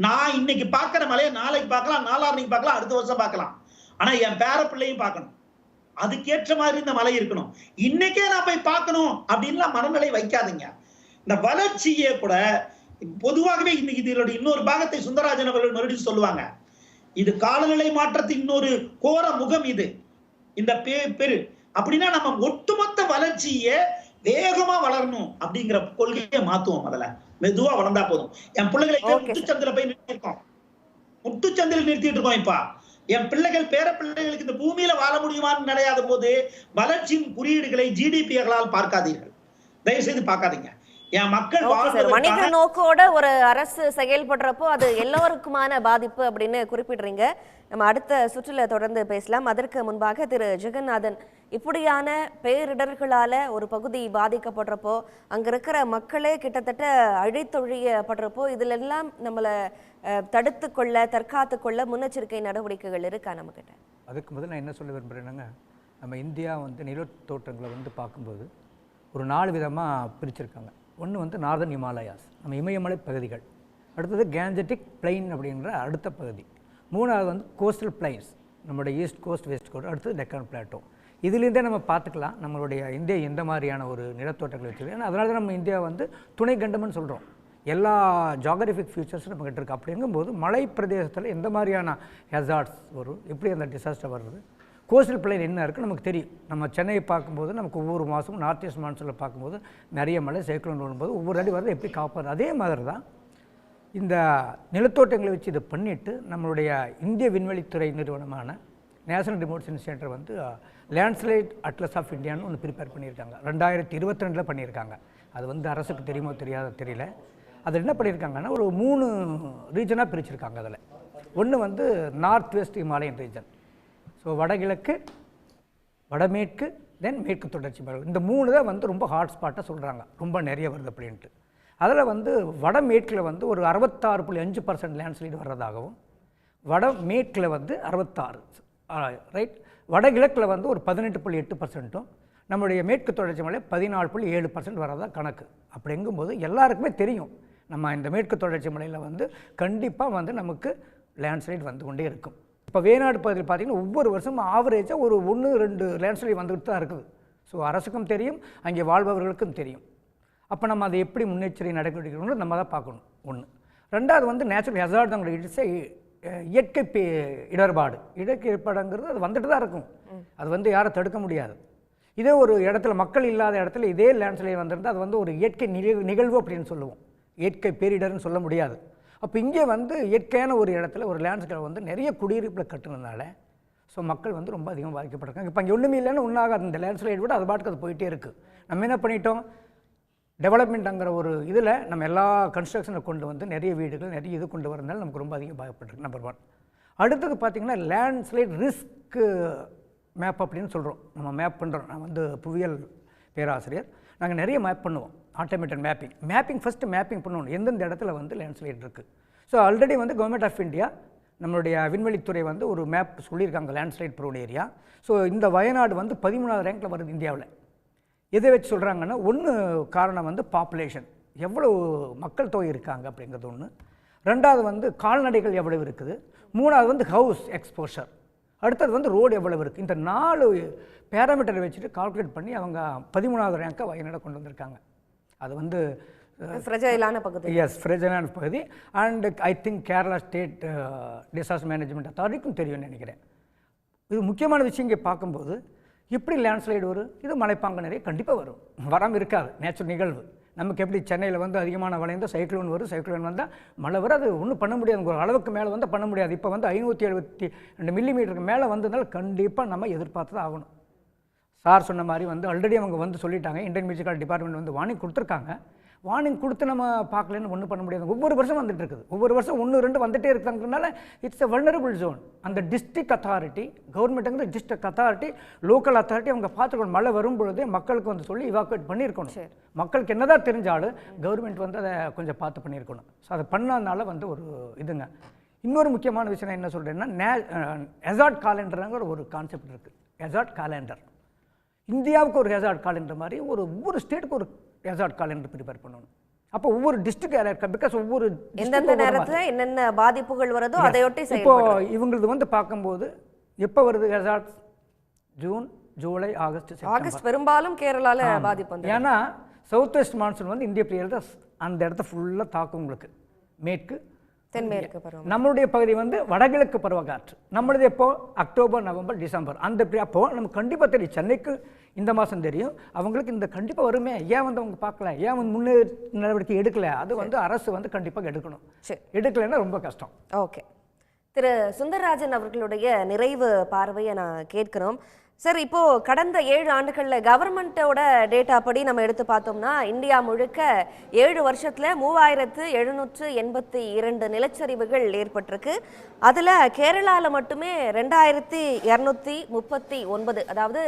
நான் இன்னைக்கு பாக்குற மலையை நாளைக்கு பார்க்கலாம், நாளான்னைக்கு பார்க்கலாம், அடுத்த வருஷம் பார்க்கலாம். ஆனா என் பேர பிள்ளையும் பார்க்கணும். அதுக்கேற்ற மாதிரி இந்த மலை இருக்கணும். இன்னைக்கே நான் போய் பார்க்கணும் அப்படின்லாம் மனநிலை வைக்காதீங்க. இந்த வளர்ச்சியே கூட பொதுவாகவே இதோட இன்னொரு பாகத்தை சுந்தரராஜன் அவர்கள் மறுபடியும் சொல்லுவாங்க. இது காலநிலை மாற்றத்தின் இன்னொரு கோர முகம். இது இந்த பெரு அப்படின்னா நம்ம ஒட்டுமொத்த வளர்ச்சியே வேகமா வளரணும் அப்படிங்கிற கொள்கையை மாத்துவோம். முதல்ல மெதுவா வளர்ந்தா போதும். என் பிள்ளைகளை முட்டுச்சந்தில போய் நிறுத்திருக்கோம், முட்டுச்சந்தில நிறுத்திட்டு இருக்கோம். இப்ப என் பிள்ளைகள், பேர பிள்ளைகளுக்கு இந்த பூமியில வாழ முடியுமான்னு நினையாத போது வளர்ச்சியின் குறியீடுகளை ஜிடிபிகளால் பார்க்காதீர்கள். தயவு செய்து பார்க்காதீங்க. என் மக்கள் வணிக நோக்கோட ஒரு அரசு செயல்படுறப்போ அது எல்லோருக்குமான பாதிப்பு அப்படின்னு குறிப்பிடுறீங்க. நம்ம அடுத்த சுற்றுல தொடர்ந்து பேசலாம். அதற்கு முன்பாக திரு ஜெகநாதன், இப்படியான பேரிடர்களால ஒரு பகுதி பாதிக்கப்படுறப்போ அங்க இருக்கிற மக்களே கிட்டத்தட்ட அழித்தொழியப்படுறப்போ இதுல எல்லாம் நம்மளை தடுத்து கொள்ள, தற்காத்து கொள்ள முன்னெச்சரிக்கை நடவடிக்கைகள் இருக்கா நம்ம கிட்ட? அதுக்கு முதல்ல நான் என்ன சொல்ல விரும்புகிறேன்னாங்க, நம்ம இந்தியா வந்து நிலத்தோற்றங்களை வந்து பார்க்கும்போது ஒரு 4 விதமாக பிரிச்சிருக்காங்க. ஒன்று வந்து நார்தன் ஹிமாலயாஸ், நம்ம இமயமலை பகுதிகள். அடுத்தது கேஞ்சட்டிக் பிளைன் அப்படின்ற அடுத்த பகுதி. மூணாவது வந்து கோஸ்டல் பிளைன்ஸ், நம்மளுடைய ஈஸ்ட் கோஸ்ட், வெஸ்ட் கோஸ்ட். அடுத்தது டெக்கான் பிளாட்டோ. இதுலேருந்தே நம்ம பார்த்துக்கலாம் நம்மளுடைய இந்தியா எந்த மாதிரியான ஒரு நிலத்தோட்டங்கள் வச்சுருக்கு. ஏன்னா அதனால தான் நம்ம இந்தியா வந்து துணை கண்டம்னு சொல்கிறோம். எல்லா ஜாகிரபிக் ஃபியூச்சர்ஸும் நம்மகிட்ட இருக்குது. அப்படிங்கும்போது மலை பிரதேசத்தில் எந்த மாதிரியான ஹெசார்ட்ஸ் வரும், எப்படி அந்த டிசாஸ்டர் வர்றது, கோஸ்டல் பிளைன் என்ன இருக்குது நமக்கு தெரியும். நம்ம சென்னையை பார்க்கும்போது நமக்கு ஒவ்வொரு மாதமும் நார்த் ஈஸ்ட் மான்சூனில் பார்க்கும்போது நிறைய மழை, சைக்ளோன் வரும்போது ஒவ்வொரு அடி வரது எப்படி காப்பாது. அதே மாதிரி தான் இந்த நிலத்தோட்டங்களை வச்சு இதை பண்ணிவிட்டு நம்மளுடைய இந்திய விண்வெளித்துறை நிறுவனமான நேஷனல் ரிமோட் சென்சிங் சென்டர் வந்து லேண்ட்ஸ்லைட் அட்லஸ் ஆஃப் இந்தியான்னு ஒன்று ப்ரிப்பேர் பண்ணியிருக்காங்க. 2022 பண்ணியிருக்காங்க. அது வந்து அரசுக்கு தெரியுமோ தெரியாத தெரியல. அதில் என்ன பண்ணியிருக்காங்கன்னா ஒரு 3 ரீஜனாக பிரிச்சிருக்காங்க. அதில் ஒன்று வந்து north west Himalayan region, so வடகிழக்கு, வடமேற்கு, தென் மேற்கு தொடர்ச்சி மலை. இந்த 3 தான் வந்து ரொம்ப ஹாட் ஸ்பாட்டாக சொல்கிறாங்க, ரொம்ப நிறைய வருது அப்படின்ட்டு. அதில் வந்து வடமேற்கில் வந்து ஒரு 66.5% லேண்ட்ஸ்லைடு வர்றதாகவும், வடமேற்கில் வந்து 66 ரைட், வடகிழக்கில் வந்து ஒரு 18.8%, நம்முடைய மேற்கு தொடர்ச்சி மலை 14.7% வரதா கணக்கு. அப்படிங்கும்போது எல்லாருக்குமே தெரியும் நம்ம இந்த மேற்கு தொடர்ச்சி மலையில் வந்து கண்டிப்பாக வந்து நமக்கு லேண்ட்ஸ்லைட் வந்து கொண்டே இருக்கும். இப்போ வேணாடு பகுதியில் பார்த்திங்கன்னா ஒவ்வொரு வருஷமும் ஆவரேஜாக ஒரு 1-2 லேண்ட்ஸ்லைட் வந்துக்கிட்டு தான் இருக்குது. ஸோ அரசுக்கும் தெரியும், அங்கே வாழ்பவர்களுக்கும் தெரியும். அப்போ நம்ம அதை எப்படி முன்னெச்சரிக்கை நடவடிக்கைகள் நம்ம தான் பார்க்கணும். ஒன்று. ரெண்டாவது வந்து நேச்சுரல் ஹெசார்ட் தான் இட்ஸ் இயற்கை இடர்பாடு. இயற்கை இடர்பாடுங்கிறது அது வந்துட்டு தான் இருக்கும், அது வந்து யாரும் தடுக்க முடியாது. இதே ஒரு இடத்துல மக்கள் இல்லாத இடத்துல இதே லேண்ட்ஸ்லைட் வந்திருந்தால் அது வந்து ஒரு இயற்கை நிகழ்வு அப்படின்னு சொல்லுவோம், இயற்கை பேரிடர்னு சொல்ல முடியாது. அப்போ இங்கே வந்து இயற்கையான ஒரு இடத்துல ஒரு லேண்ட்ஸ்கேப் வந்து நிறைய குடியிருப்பில் கட்டுனதுனால ஸோ மக்கள் வந்து ரொம்ப அதிகமாக பாதிக்கப்பட்டிருக்காங்க. இப்போ அங்கே ஒன்றுமே இல்லைன்னு ஒன்றாகாது, இந்த லேண்ட்ஸ்லைட் விட அது பாட்டுக்கு அது போயிட்டே இருக்குது. நம்ம என்ன பண்ணிட்டோம், டெவலப்மெண்ட்டுங்கிற ஒரு இதில் நம்ம எல்லா கன்ஸ்ட்ரக்ஷனை கொண்டு வந்து நிறைய வீடுகள் நிறைய இது கொண்டு வரதுனால நமக்கு ரொம்ப அதிகம் பாதிக்கப்பட்டிருக்கு. நம்பர் 1. அடுத்தது பார்த்திங்கன்னா லேண்ட்ஸ்லைட் ரிஸ்க்கு மேப் அப்படின்னு சொல்கிறோம், நம்ம மேப் பண்ணுறோம். நான் வந்து புவியியல் பேராசிரியர், நாங்கள் நிறைய மேப் பண்ணுவோம், ஆட்டோமேட்டட் மேப்பிங் ஃபஸ்ட்டு மேப்பிங் பண்ணணும் எந்தெந்த இடத்துல வந்து லேண்ட்ஸ்லைட் இருக்குது. ஸோ ஆல்ரெடி வந்து கவர்மெண்ட் ஆஃப் இந்தியா நம்மளுடைய விண்வெளித்துறை வந்து ஒரு மேப் சொல்லியிருக்காங்க லேண்ட்ஸ்லைட் ப்ரோன் ஏரியா. ஸோ இந்த வயநாடு வந்து 13வது ரேங்கில் வருது இந்தியாவில். எதை வச்சு சொல்கிறாங்கன்னா, ஒன்று காரணம் வந்து பாப்புலேஷன், எவ்வளோ மக்கள் தொகை இருக்காங்க அப்படிங்கிறது ஒன்று. ரெண்டாவது வந்து கால்நடைகள் எவ்வளவு இருக்குது. மூணாவது வந்து ஹவுஸ் எக்ஸ்போஷர். அடுத்தது வந்து ரோடு எவ்வளவு இருக்குது. இந்த 4 பேராமீட்டரை வச்சுட்டு கால்குலேட் பண்ணி அவங்க 13வது ரேங்காக வயநாடை கொண்டு வந்திருக்காங்க. அது வந்து ஃப்ரெஜைலான பகுதி. எஸ், ஃப்ரெஜைலான பகுதி. And I think Kerala state disaster management அத்தாரிட்டிக்கும் தெரியும்னு நினைக்கிறேன். இது முக்கியமான விஷயம் இங்கே பார்க்கும்போது எப்படி லேண்ட்ஸ்லைடு வரும், இது மலைப்பாங்க நிறைய கண்டிப்பாக வரும், வராமல் இருக்காது, நேச்சுரல் நிகழ்வு. நமக்கு எப்படி சென்னையில் வந்து அதிகமான வளைந்தால் சைக்ளோன் வரும், சைக்ளோன் வந்தால் மழை வரும், அது ஒன்றும் பண்ண முடியாது, ஒரு அளவுக்கு மேலே வந்தால் பண்ண முடியாது. இப்போ வந்து 572 மில்லிமீட்டருக்கு மேலே வந்ததுனால கண்டிப்பாக நம்ம எதிர்பார்த்து தான் ஆகணும். சார் சொன்ன மாதிரி வந்து ஆல்ரெடி அவங்க வந்து சொல்லிட்டாங்க, இந்தியன் மியூசிக்கல் டிபார்ட்மெண்ட் வந்து வார்னிங் கொடுத்துருக்காங்க. வார்னிங் கொடுத்து நம்ம பார்க்கலன்னு ஒன்றும் பண்ண முடியாது. ஒவ்வொரு வருஷம் வந்துட்டு இருக்குது, ஒவ்வொரு வருஷம் 1-2 வந்துகிட்டே இருக்கிறதுனால இட்ஸ் எ வல்னரபிள் ஜோன். அந்த டிஸ்ட்ரிக்ட் அத்தாரிட்டி, கவர்மெண்ட்டுங்கிற டிஸ்ட்ரிக்ட் அத்தாரிட்டி, லோக்கல் அத்தாரிட்டி அவங்க பார்த்துக்கணும். மழை வரும்பொழுதே மக்களுக்கு வந்து சொல்லி இவாக்குவேட் பண்ணியிருக்கணும். மக்களுக்கு என்னதான் தெரிஞ்சாலும் கவர்மெண்ட் வந்து அதை கொஞ்சம் பார்த்து பண்ணியிருக்கணும். ஸோ அதை பண்ணாதனால வந்து ஒரு இதுங்க. இன்னொரு முக்கியமான விஷயம் என்ன சொல்கிறேன்னா, ஹெசார்ட் காலண்டருங்கிற ஒரு கான்செப்ட் இருக்குது. ஹெசார்ட் காலண்டர் இந்தியாவுக்கு ஒரு ஹெசார்ட் காலண்டர் மாதிரி ஒவ்வொரு ஸ்டேட்டுக்கு ஒரு ஹெசார்ட் காலண்டர் ப்ரிப்பேர் பண்ணணும். அப்போ ஒவ்வொரு டிஸ்ட்ரிக்ட், பிகாஸ் ஒவ்வொரு எந்தெந்த நேரத்தில் என்னென்ன பாதிப்புகள் வருதோ அதையொட்டி இப்போ இவங்களுக்கு வந்து பார்க்கும்போது எப்போ வருது ஹெசார்ட், ஜூன், ஜூலை, ஆகஸ்ட் பெரும்பாலும் கேரளால பாதிப்பு வந்து. ஏன்னா சவுத் வெஸ்ட் மான்சூன் வந்து இந்திய பிரிவில் அந்த இடத்த ஃபுல்லாக தாக்கும். உங்களுக்கு மேற்கு தென்மேற்கு பருவம், நம்மளுடைய பகுதி வந்து வடகிழக்கு பருவக்காற்று. நம்மளது எப்போ அக்டோபர், நவம்பர், டிசம்பர் அந்த அப்போ நமக்கு கண்டிப்பாக தெரியும். சென்னைக்கு இந்த மாதம் தெரியும், அவங்களுக்கு இந்த கண்டிப்பாக வருமே, ஏன் வந்து அவங்க பார்க்கல, ஏன் வந்து முன்னே நடவடிக்கை எடுக்கல, அது வந்து அரசு வந்து கண்டிப்பாக எடுக்கணும். எடுக்கலைன்னா ரொம்ப கஷ்டம். ஓகே, திரு சுந்தரராஜன் அவர்களுடைய நிறைவு பார்வையை நான் கேட்கிறோம். சார், இப்போ கடந்த 7 ஆண்டுகளில் கவர்மெண்ட்டோட டேட்டா படி நம்ம எடுத்து பார்த்தோம்னா இந்தியா முழுக்க 7 வருஷத்தில் 3782 நிலச்சரிவுகள் ஏற்பட்டிருக்கு. அதில் கேரளாவில் மட்டுமே 2239, அதாவது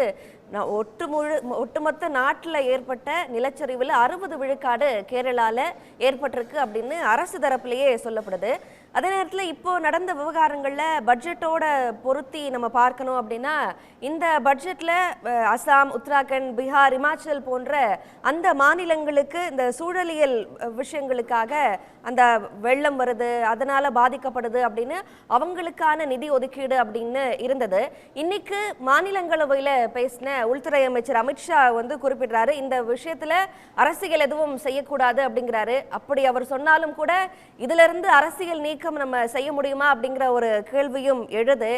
ஒட்டுமொத்த நாட்டில் ஏற்பட்ட நிலச்சரிவில் 60 விழுக்காடு கேரளாவில் ஏற்பட்டிருக்கு அப்படின்னு அரசு தரப்பிலேயே சொல்லப்படுது. அதே நேரத்தில் இப்போ நடந்த விவகாரங்களில் பட்ஜெட்டோட பொருத்தி நம்ம பார்க்கணும் அப்படின்னா இந்த பட்ஜெட்டில் அசாம், உத்தராகண்ட், பீகார், இமாச்சல் போன்ற அந்த மாநிலங்களுக்கு இந்த சூழலியல் விஷயங்களுக்காக அந்த வெள்ளம் வருது, அதனால பாதிக்கப்படுது அப்படின்னு அவங்களுக்கான நிதி ஒதுக்கீடு அப்படின்னு இருந்தது. இன்னைக்கு மாநிலங்களவையில் பேசின உள்துறை அமைச்சர் அமித்ஷா வந்து குறிப்பிடுறாரு, இந்த விஷயத்துல அரசியல் எதுவும் செய்யக்கூடாது அப்படிங்கிறாரு. அப்படி அவர் சொன்னாலும் கூட இதுல இருந்து அரசியல் நீக்கம் நம்ம செய்ய முடியுமா அப்படிங்கிற ஒரு கேள்வியும் எழுது.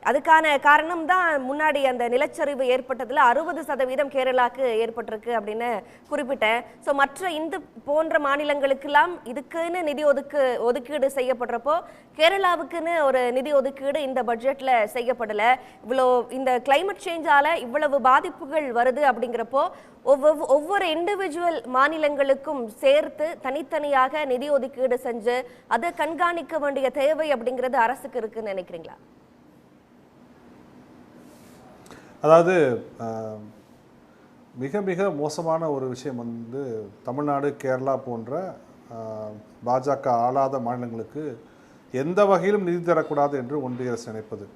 அதுக்கான காரணம் தான் முன்னாடி அந்த நிலச்சரிவு ஏற்பட்டதுல 60% கேரளாக்கு ஏற்பட்டிருக்கு அப்படின்னு குறிப்பிட்டேன். ஸோ மற்ற இந்த போன்ற மாநிலங்களுக்கெல்லாம் இதுக்குன்னு நிதி ஒதுக்கீடு செய்யப்படுறப்போ கேரளாவுக்குன்னு ஒரு நிதி ஒதுக்கீடு இந்த பட்ஜெட்ல செய்யப்படல. இவ்வளோ இந்த கிளைமேட் சேஞ்சால இவ்வளவு பாதிப்புகள் வருது அப்படிங்கிறப்போ ஒவ்வொரு இண்டிவிஜுவல் மாநிலங்களுக்கும் சேர்த்து தனித்தனியாக நிதி ஒதுக்கீடு செஞ்சு அதை கண்காணிக்க வேண்டிய தேவை அப்படிங்கிறது அரசுக்கு இருக்குன்னு நினைக்கிறீங்களா? அதாவது மிக மிக மோசமான ஒரு விஷயம் வந்து தமிழ்நாடு, கேரளா போன்ற பாஜக ஆளாத மாநிலங்களுக்கு எந்த வகையிலும் நிதி தரக்கூடாது என்று ஒன்றிய அரசு நினைப்பது.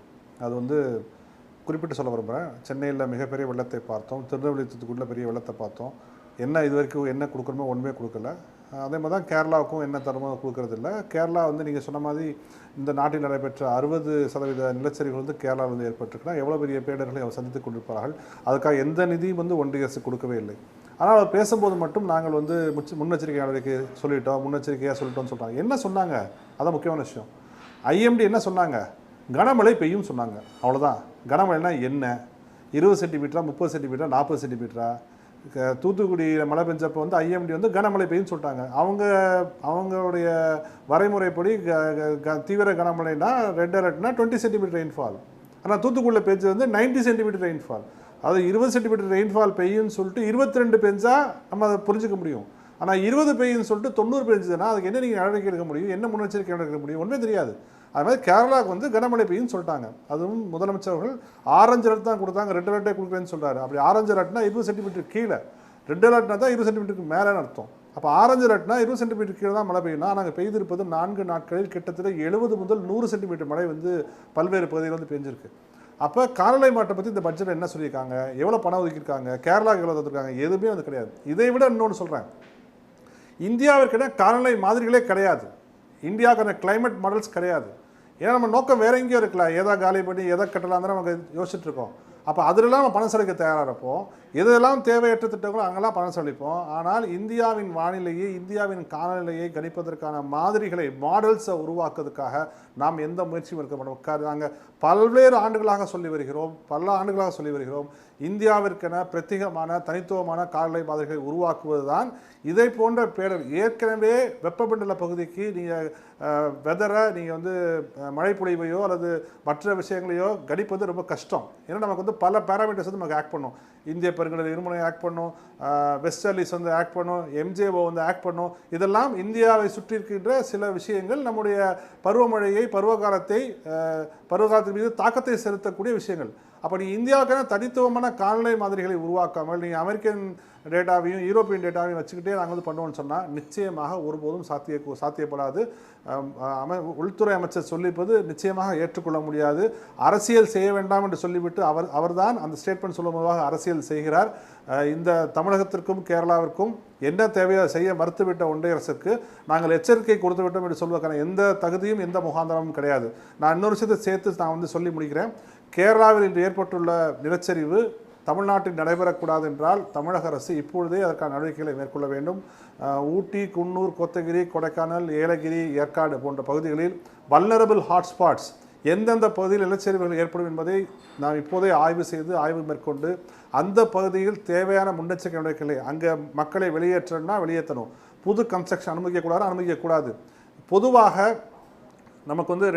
அது வந்து குறிப்பிட்டு சொல்ல விரும்புகிறேன். சென்னையில் மிகப்பெரிய வெள்ளத்தை பார்த்தோம், திருநெல்வேலி தூத்துக்குடியில் பெரிய வெள்ளத்தை பார்த்தோம். என்ன இது வரைக்கும் என்ன கொடுக்கணுமோ ஒன்றுமே கொடுக்கல. அதே மாதிரி தான் கேரளாவுக்கும் என்ன தரமோ கொடுக்கறதில்ல. கேரளா வந்து நீங்கள் சொன்ன மாதிரி இந்த நாட்டில் நடைபெற்ற 60% நிலச்சரிவுகள் வந்து கேரளாவில் வந்து ஏற்பட்டிருக்குன்னா எவ்வளோ பெரிய பேடர்களை அவர் சந்தித்து கொண்டிருப்பார்கள். அதுக்காக எந்த நிதியும் வந்து ஒன்றிய அரசு கொடுக்கவே இல்லை. ஆனால் அவர் பேசும்போது மட்டும் நாங்கள் வந்து முன்னெச்சரிக்கை நடவடிக்கை முன்னெச்சரிக்கையாக சொல்லிட்டோம்னு சொல்கிறாங்க. என்ன சொன்னாங்க? அதான் முக்கியமான விஷயம். ஐஎம்டி என்ன சொன்னாங்க? கனமழை பெய்யும் சொன்னாங்க. அவ்வளோதான். கனமழைனா என்ன? 20 சென்டிமீட்டரா, 30 சென்டிமீட்டரா, 40 சென்டிமீட்டரா? தூத்துக்குடியில் மழை பெஞ்சப்போ வந்து ஐஎம்டி வந்து கனமழை பெய்யும்னு சொல்லிட்டாங்க. அவங்களுடைய வரைமுறைப்படி தீவிர கனமழைனா ரெட் அலர்ட்னா 20 சென்டிமீட்டர் ரெயின்ஃபால். ஆனால் தூத்துக்குடியில் பெஞ்சது வந்து 90 சென்டிமீட்டர் ரெயின்ஃபால். அது 20 சென்டிமீட்டர் ரெயின்ஃபால் பெய்யும்னு சொல்லிட்டு 22 பெஞ்சா நம்ம அதை புரிஞ்சுக்க முடியும். ஆனால் 20 பெய்யுன்னு சொல்லிட்டு 90 பெஞ்சதுன்னா அதுக்கு என்ன நீங்கள் நடவடிக்கை எடுக்க முடியும்? என்ன முன்னெச்சரிக்கை எடுக்க முடியும்? ஒன்றுமே தெரியாது. அது மாதிரி கேரளாவுக்கு வந்து கனமழை பெய்யும்னு சொல்லிட்டாங்க. அதுவும் முதலமைச்சர்கள் ஆரஞ்சு அலர்ட் தான் கொடுத்தாங்க, ரெட் அலர்ட்டே கொடுக்குறேன்னு சொல்கிறாரு. அப்படி ஆரஞ்சு அலர்ட்னா 20 சென்டிமீட்டர் கீழே, ரெட் அலர்ட்னா தான் 20 சென்டிமீட்டருக்கு மேலேன்னு அர்த்தம். அப்போ ஆரஞ்சு அலர்ட்னா 20 சென்டிமீட்டர் கீழே தான் மழை பெய்யும்னா நாங்கள் பெய்திருப்பது 4 நாட்களில் கிட்டத்தட்ட 70 முதல் 100 சென்டிமீட்டர் மழை வந்து பல்வேறு பகுதியில் வந்து பெஞ்சிருக்கு. அப்போ காலநிலை மாற்றம் பற்றி இந்த பட்ஜெட்டில் என்ன சொல்லியிருக்காங்க? எவ்வளோ பணம் ஒதுக்கியிருக்காங்க? கேரளாவுக்கு எவ்வளோ தந்துருக்காங்க? எதுவுமே வந்து கிடையாது. இதை விட இன்னொன்று சொல்கிறேன். இந்தியாவிற்கான காலநிலை மாதிரிகளே கிடையாது. இந்தியாவுக்கான கிளைமேட் மாடல்ஸ் கிடையாது. ஏன்னா நம்ம நோக்கம் வேற எங்கேயோ இருக்கலாம். எதை காலி பண்ணி எதை கட்டலாம் தான் நமக்கு யோசிச்சுட்டு இருக்கோம். அப்போ அதிலெல்லாம் நம்ம பணம் செலவிக்க தயாராக இருப்போம். எதெல்லாம் தேவையற்ற திட்டங்களோ அங்கெல்லாம் பணம் செலவிப்போம். ஆனால் இந்தியாவின் வானிலையை, இந்தியாவின் காலநிலையை கணிப்பதற்கான மாதிரிகளை, மாடல்ஸை உருவாக்குவதற்காக நாம் எந்த முயற்சியும் இருக்க மாட்டோம். நாங்கள் பல்வேறு ஆண்டுகளாக சொல்லி வருகிறோம். இந்தியாவிற்கென பிரத்யேகமான தனித்துவமான காலநிலை மாதிரிகளை உருவாக்குவது தான் இதை போன்ற பேரல். ஏற்கனவே வெப்பமண்டல பகுதிக்கு நீங்கள் வெதரை நீங்கள் வந்து மழை பொழிவையோ அல்லது மற்ற விஷயங்களையோ கணிப்பது ரொம்ப கஷ்டம். ஏன்னா நமக்கு வந்து பல பேராமீட்டர்ஸ் வந்து நமக்கு ஆக்ட் பண்ணும். இந்திய பெருங்கடல் இருமுனை ஆக்ட் பண்ணும், வெஸ்டர்லிஸ் வந்து ஆக்ட் பண்ணும், எம்ஜேஓ வந்து ஆக்ட் பண்ணும். இதெல்லாம் இந்தியாவை சுற்றி இருக்கின்ற சில விஷயங்கள் நம்முடைய பருவமழையை, பருவகாலத்தின் மீது தாக்கத்தை செலுத்தக்கூடிய விஷயங்கள். அப்போ நீங்கள் இந்தியாவுக்கான தனித்துவமான காலநிலை மாதிரிகளை உருவாக்காமல் நீங்கள் அமெரிக்கன் டேட்டாவையும் யூரோப்பியன் டேட்டாவையும் வச்சுக்கிட்டே நாங்கள் வந்து பண்ணுவோம்னு சொன்னால் நிச்சயமாக ஒருபோதும் சாத்தியப்படாது. உள்துறை அமைச்சர் சொல்லிப்பது நிச்சயமாக ஏற்றுக்கொள்ள முடியாது. அரசியல் செய்ய வேண்டாம் என்று சொல்லிவிட்டு அவர்தான் அந்த ஸ்டேட்மெண்ட் சொல்லும் போதாக அரசியல் செய்கிறார். இந்த தமிழகத்திற்கும் கேரளாவிற்கும் என்ன தேவையோ செய்ய மறுத்துவிட்ட ஒன்றிய அரசுக்கு நாங்கள் எச்சரிக்கை கொடுத்து விட்டோம் என்று சொல்வதற்கான எந்த தகுதியும் எந்த முகாந்திரமும் கிடையாது. நான் இன்னொரு விஷயத்தை சேர்த்து நான் வந்து சொல்லி முடிக்கிறேன். கேரளாவில் இன்று ஏற்பட்டுள்ள நிலச்சரிவு தமிழ்நாட்டில் நடைபெறக்கூடாது என்றால் தமிழக அரசு இப்பொழுதே அதற்கான நடவடிக்கைகளை மேற்கொள்ள வேண்டும். ஊட்டி, குன்னூர், கோத்தகிரி, கொடைக்கானல், ஏலகிரி, ஏற்காடு போன்ற பகுதிகளில் வல்னரபிள் ஹாட்ஸ்பாட்ஸ் எந்தெந்த பகுதியில் நிலச்சரிவுகள் ஏற்படும் என்பதை நாம் இப்போதே ஆய்வு மேற்கொண்டு அந்த பகுதியில் தேவையான முன்னெச்சரிக்கை நடவடிக்கைகளை அங்கே மக்களை வெளியேற்றணும். புது கன்ஸ்ட்ரக்ஷன் அனுமதிக்கக்கூடாது. பொதுவாக நமக்கு வந்து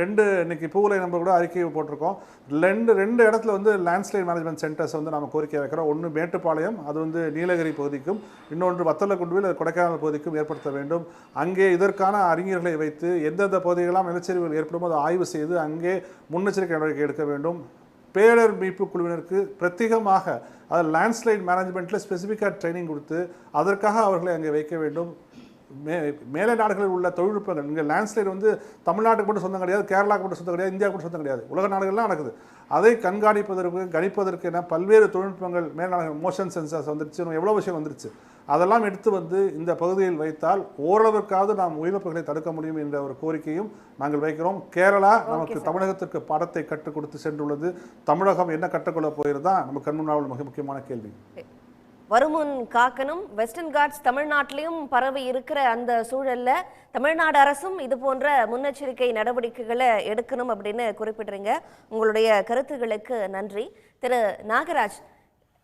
இன்னைக்கு பூவுலை நம்ம கூட அறிக்கை போட்டிருக்கோம். ரெண்டு இடத்துல வந்து லேண்ட்ஸ்லைட் மேனேஜ்மெண்ட் சென்டர்ஸ் வந்து நம்ம கோரிக்கை வைக்கிறோம். ஒன்று மேட்டுப்பாளையம், அது வந்து நீலகிரி பகுதிக்கும், இன்னொன்று வத்தலக்குண்டுவில் கொடைக்கானல் பகுதிக்கும் ஏற்படுத்த வேண்டும். அங்கே இதற்கான அறிஞர்களை வைத்து எந்தெந்த பகுதிகளெல்லாம் நிலச்சரிவுகள் ஏற்படும் அதை ஆய்வு செய்து அங்கே முன்னெச்சரிக்கை நடவடிக்கை எடுக்க வேண்டும். பேரிடர் மீட்பு குழுவினருக்கு பிரத்யேகமாக அதாவது லேண்ட்ஸ்லைட் மேனேஜ்மெண்ட்டில் ஸ்பெசிஃபிக்காக ட்ரைனிங் கொடுத்து அதற்காக அவர்களை அங்கே வைக்க வேண்டும். மேலை நாடுகளில் உள்ள தொழில்நுட்பங்கள், இங்கே லேண்ட்ஸ்லைட் வந்து தமிழ்நாட்டுக்கு மட்டும் சொந்தம் கிடையாது, கேரளாவுக்கு மட்டும் சொந்தம் கிடையாது, இந்தியாவுக்கு மட்டும் சொந்தம் கிடையாது, உலக நாடுகள்லாம் நடக்குது. அதை கணிப்பதற்கு என பல்வேறு தொழில்நுட்பங்கள் மேல் நாடுகள், மோஷன் சென்சார்ஸ் வந்துருச்சு, எவ்வளோ விஷயம் வந்துருச்சு. அதெல்லாம் எடுத்து வந்து இந்த பகுதியில் வைத்தால் ஓரளவுக்காவது நாம் உயிரிழப்புகளை தடுக்க முடியும் என்ற ஒரு கோரிக்கையும் நாங்கள் வைக்கிறோம். கேரளா நமக்கு தமிழகத்திற்கு பாடத்தை கற்றுக் கொடுத்து சென்றுள்ளது. தமிழகம் என்ன கற்றுக்கொள்ள போயிருந்தா நமக்கு கண்முன்னால் மிக முக்கியமான கேள்வி. வருமுன் காக்கணும். வெஸ்டர்ன் காட்ஸ் தமிழ்நாட்டிலையும் பரவி இருக்கிற அந்த சூழல்ல தமிழ்நாடு அரசும் இது போன்ற முன்னெச்சரிக்கை நடவடிக்கைகளை எடுக்கணும் அப்படின்னு குறிப்பிடுறீங்க. உங்களுடைய கருத்துகளுக்கு நன்றி. திரு நாகராஜ்,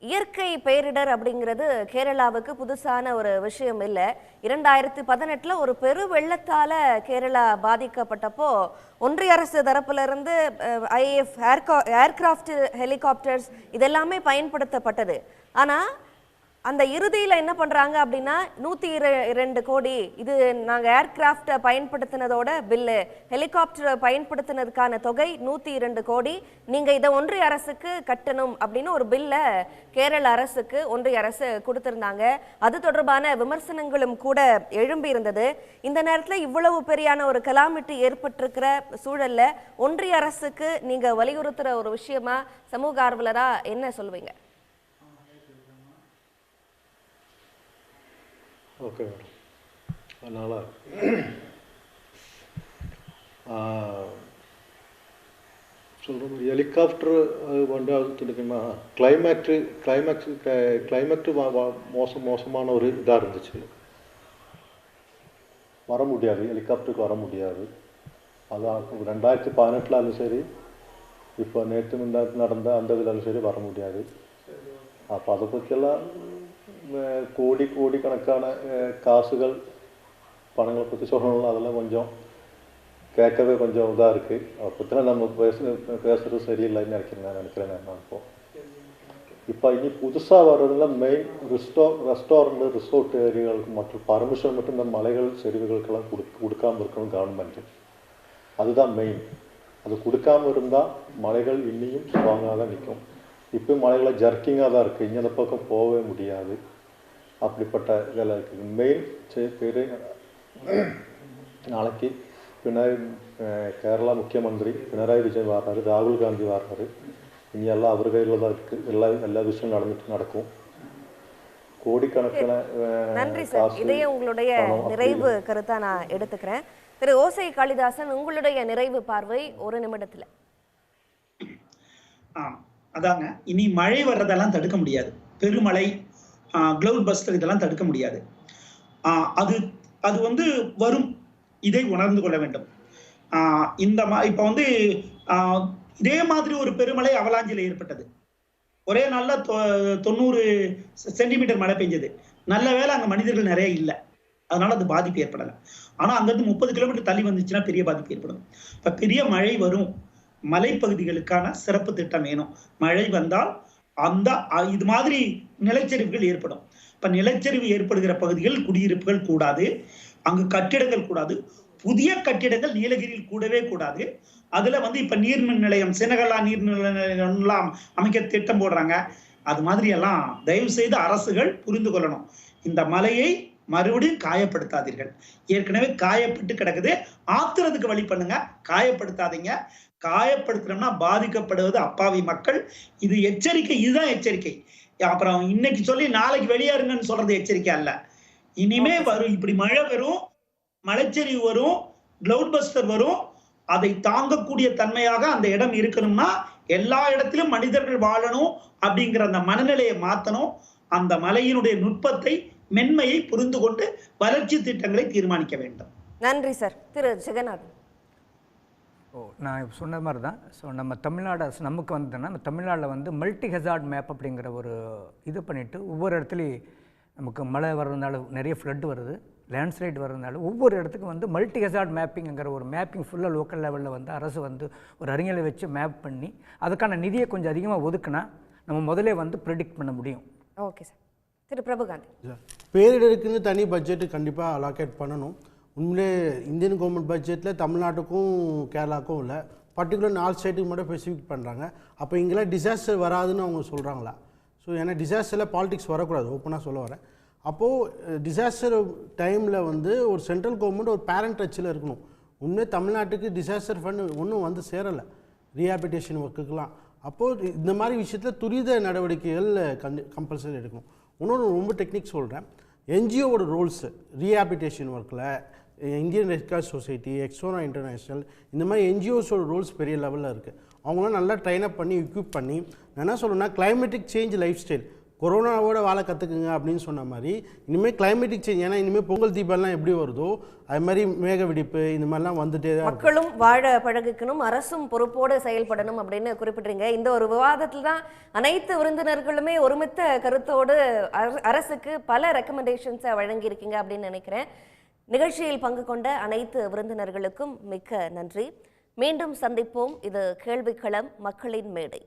இயற்கை பேரிடர் அப்படிங்கிறது கேரளாவுக்கு புதுசான ஒரு விஷயம் இல்லை. 2018 ஒரு பெரு வெள்ளத்தால கேரளா பாதிக்கப்பட்டப்போ ஒன்றிய அரசு தரப்புல இருந்து ஐஏஎஃப் ஏர்கிராஃப்ட் ஹெலிகாப்டர்ஸ் இதெல்லாமே பயன்படுத்தப்பட்டது. ஆனா அந்த இறுதியில் என்ன பண்ணுறாங்க அப்படின்னா 102 கோடி, இது நாங்கள் ஏர்கிராஃப்டை பயன்படுத்தினதோட பில்லு, ஹெலிகாப்டரை பயன்படுத்தினதுக்கான தொகை 102 கோடி, நீங்கள் இதை ஒன்றிய அரசுக்கு கட்டணும் அப்படின்னு ஒரு பில்லை கேரள அரசுக்கு ஒன்றிய அரசு கொடுத்துருந்தாங்க. அது தொடர்பான விமர்சனங்களும் கூட எழும்பி இருந்தது. இந்த நேரத்தில் இவ்வளவு பெரியான ஒரு கலாமிட்டி ஏற்பட்டிருக்கிற சூழல்ல ஒன்றிய அரசுக்கு நீங்கள் வலியுறுத்துகிற ஒரு விஷயமா சமூக ஆர்வலராக என்ன சொல்லுவீங்க? Okay madam. அதனால் சொல்கிற மாதிரி ஹெலிகாப்டர் அது வந்து எடுக்கணும்னா கிளைமேட்டு மோசமான ஒரு இதாக இருந்துச்சு. வர முடியாது, ஹெலிகாப்டருக்கு வர முடியாது. அதான் 2018 சரி, இப்போ நேற்று நடந்த அந்த இதில் சரி வர முடியாது. அப்போ அதை பற்றியெல்லாம் கோடிக்கணக்கான காசுகள் பணங்களை பற்றி சொல்லணும். அதெல்லாம் கொஞ்சம் கேட்கவே கொஞ்சம் இதாக இருக்குது. அதை பற்றிலாம் நம்ம பேசுகிறது சரியில்லைன்னு நினைக்கிறேன் நான். இப்போ இனி புதுசாக வர்றதுல மெயின் ரெஸ்டாரண்ட் ரிசோர்ட் ஏரியாவுக்கு மற்றும் பர்மிஷன் மட்டும் இந்த மலைகள் செறிவுகளுக்கெல்லாம் கொடுக்காமல் இருக்கணும் கவர்மெண்ட்டு. அதுதான் மெயின். அது கொடுக்காமல் இருந்தால் மலைகள் இன்னியும் ஸ்ட்ராங்காக தான் நிற்கும். இப்போ மலைகளை ஜர்க்கிங்காக தான் இருக்குது, இங்கே அந்த பக்கம் போகவே முடியாது. அப்படிப்பட்ட இதெல்லாம் இருக்குது. மெயின் பேர் நாளைக்கு கேரளா முக்கியமந்திரி பினராயி விஜயன் வர்றாரு, ராகுல் காந்தி வர்றாரு. இனி எல்லாம் அவர் கையில் தான் இருக்குது. எல்லா விஷயம் நடக்கும். கோடிக்கணக்கான நன்றி சார். இதையே உங்களுடைய நிறைவு கருத்தா நான் எடுத்துக்கிறேன். திரு ஓசை காளிதாசன், உங்களுடைய நிறைவு பார்வை ஒரு நிமிடத்தில். அதாங்க, இனி மழை வர்றதெல்லாம் தடுக்க முடியாது. பெருமழை, கிளவுட் பஸ்டர் இதெல்லாம் தடுக்க முடியாது. அது வந்து வரும், இதை உணர்ந்து கொள்ள வேண்டும். இப்போ வந்து இதே மாதிரி ஒரு பெருமழை அவலாஞ்சியில் ஏற்பட்டது. ஒரே நாளில் 90 சென்டிமீட்டர் மழை பெஞ்சது. நல்ல வேளை அங்கே மனிதர்கள் நிறைய இல்லை, அதனால அது பாதிப்பு ஏற்படலை. ஆனால் அங்கேருந்து 30 கிலோமீட்டர் தள்ளி வந்துச்சுன்னா பெரிய பாதிப்பு ஏற்படும். இப்போ பெரிய மழை வரும், மலைப்பகுதிகளுக்கான சிறப்பு திட்டம் வேணும். மழை வந்தால் இது மாதிரி நிலச்சரிவுகள் ஏற்படும். இப்ப நிலச்சரிவு ஏற்படுகிற பகுதிகள் குடியிருப்புகள் கூடாது, அங்கு கட்டிடங்கள் கூடாது. புதிய கட்டிடங்கள் நீலகிரியில் கூடவே கூடாது. அதுல வந்து இப்ப நீர்மின் நிலையம், சினகலா நீர்மின் நிலையம்லாம் அமைக்க திட்டம் போடுறாங்க. அது மாதிரி எல்லாம் தயவு செய்து அரசுகள் புரிந்து கொள்ளணும். இந்த மலையை மறுபடியும் காயப்படுத்தாதீர்கள். ஏற்கனவே காயப்பட்டு கிடக்குது, ஆத்துறதுக்கு வழி பண்ணுங்க, காயப்படுத்தாதீங்க. காயப்படுத்துறோம்னா பாதிக்கப்படுவது அப்பாவி மக்கள். இது எச்சரிக்கை, இதுதான் எச்சரிக்கை. அப்புறம் இன்னைக்கு சொல்லி நாளைக்கு வெளியேறுங்கன்னு சொல்றது எச்சரிக்கை அல்ல. இனிமே வரும், இப்படி மழை வரும், மலைச்சரிவு வரும், கிளவுட் பஸ்டர் வரும். அதை தாங்கக்கூடிய தன்மையாக அந்த இடம் இருக்கணும்னா எல்லா இடத்திலும் மனிதர்கள் வாழணும் அப்படிங்கிற அந்த மனநிலையை மாற்றணும். அந்த மலையினுடைய நுட்பத்தை, மென்மையை புரிந்து கொண்டு வளர்ச்சி திட்டங்களை தீர்மானிக்க வேண்டும். நன்றி சார். திரு ஜெகநாத். நான் சொன்ன மாதிரி தான். ஸோ நம்ம தமிழ்நாடு அரசு நமக்கு வந்ததுன்னா, நம்ம தமிழ்நாட்டில் வந்து மல்டி ஹெசார்ட் மேப் அப்படிங்கிற ஒரு இது பண்ணிவிட்டு ஒவ்வொரு இடத்துலையும் நமக்கு மழை வர்றதுனால நிறைய ஃப்ளட் வருது, லேண்ட்ஸ்லைட் வர்றதுனால ஒவ்வொரு இடத்துக்கும் வந்து மல்டி ஹெசார்ட் மேப்பிங்கிற ஒரு மேப்பிங் ஃபுல்லாக லோக்கல் லெவலில் வந்து அரசு வந்து ஒரு அறிஞரை வச்சு மேப் பண்ணி அதுக்கான நிதியை கொஞ்சம் அதிகமாக ஒதுக்குனா நம்ம முதலே வந்து ப்ரெடிக்ட் பண்ண முடியும். Okay sir. திரு பிரபுகாந்த். பேரிடருக்குன்னு தனி பட்ஜெட்டு கண்டிப்பாக அலாக்கேட் பண்ணணும். உண்மையிலே இந்தியன் கவர்மெண்ட் பட்ஜெட்டில் தமிழ்நாட்டுக்கும் கேரளாவுக்கும் இல்லை, பர்டிகுலர் 4 ஸ்டேட்டுக்கு மட்டும் ஸ்பெசிஃபிக் பண்ணுறாங்க. அப்போ இங்கெல்லாம் டிசாஸ்டர் வராதுன்னு அவங்க சொல்கிறாங்களா? ஸோ ஏன்னா டிசாஸ்டரில் பாலிடிக்ஸ் வரக்கூடாது, ஓப்பனாக சொல்ல வரேன். அப்போது டிசாஸ்டர் டைமில் வந்து ஒரு சென்ட்ரல் கவர்மெண்ட் ஒரு பேரண்ட் டச்சில் இருக்கணும். உண்மையே தமிழ்நாட்டுக்கு டிசாஸ்டர் ஃபண்ட் ஒன்றும் வந்து சேரலை ரீஹாபிலிட்டேஷன் ஒர்க்குக்கெலாம். அப்போது இந்த மாதிரி விஷயத்தில் துரித நடவடிக்கைகள் கம்பல்சரி எடுக்கணும். இன்னொன்று ரொம்ப டெக்னிக் சொல்கிறேன். என்ஜிஓவோட ரோல்ஸு ரீஹாபிலிட்டேஷன் ஒர்க்கில் இந்தியன் ரெட் கிராஸ் சொசைட்டி, எக்ஸோனா இன்டர்நேஷ்னல், இந்த மாதிரி என்ஜிஓஸோட ரோல்ஸ் பெரிய லெவலில் இருக்குது. அவங்களாம் நல்லா ட்ரைன் அப் பண்ணி எக்யூப் பண்ணி, நான் என்ன சொல்லணும்னா கிளைமேட்டிக் சேஞ்ச் லைஃப் ஸ்டைல், கொரோனாவோட வாழ கற்றுக்குங்க அப்படின்னு சொன்ன மாதிரி இனிமேல் கிளைமேட்டிக் சேஞ்ச், ஏன்னா இனிமேல் பொங்கல் தீபம்லாம் எப்படி வருதோ அது மாதிரி மேக வெடிப்பு இந்த மாதிரிலாம் வந்துட்டே தான் இருக்கும். மக்களும் வாழ பழகிக்கணும், அரசும் பொறுப்போடு செயல்படணும் அப்படின்னு குறிப்பிட்றீங்க. இந்த ஒரு விவாதத்தில் தான் அனைத்து விருந்தினர்களுமே ஒருமித்த கருத்தோடு அரசுக்கு பல ரெக்கமெண்டேஷன்ஸை வழங்கியிருக்கீங்க அப்படின்னு நினைக்கிறேன். நிகழ்ச்சியில் பங்கு கொண்ட அனைத்து விருந்தினர்களுக்கும் மிக்க நன்றி. மீண்டும் சந்திப்போம். இது கேள்விக்களம், மக்களின் மேடை.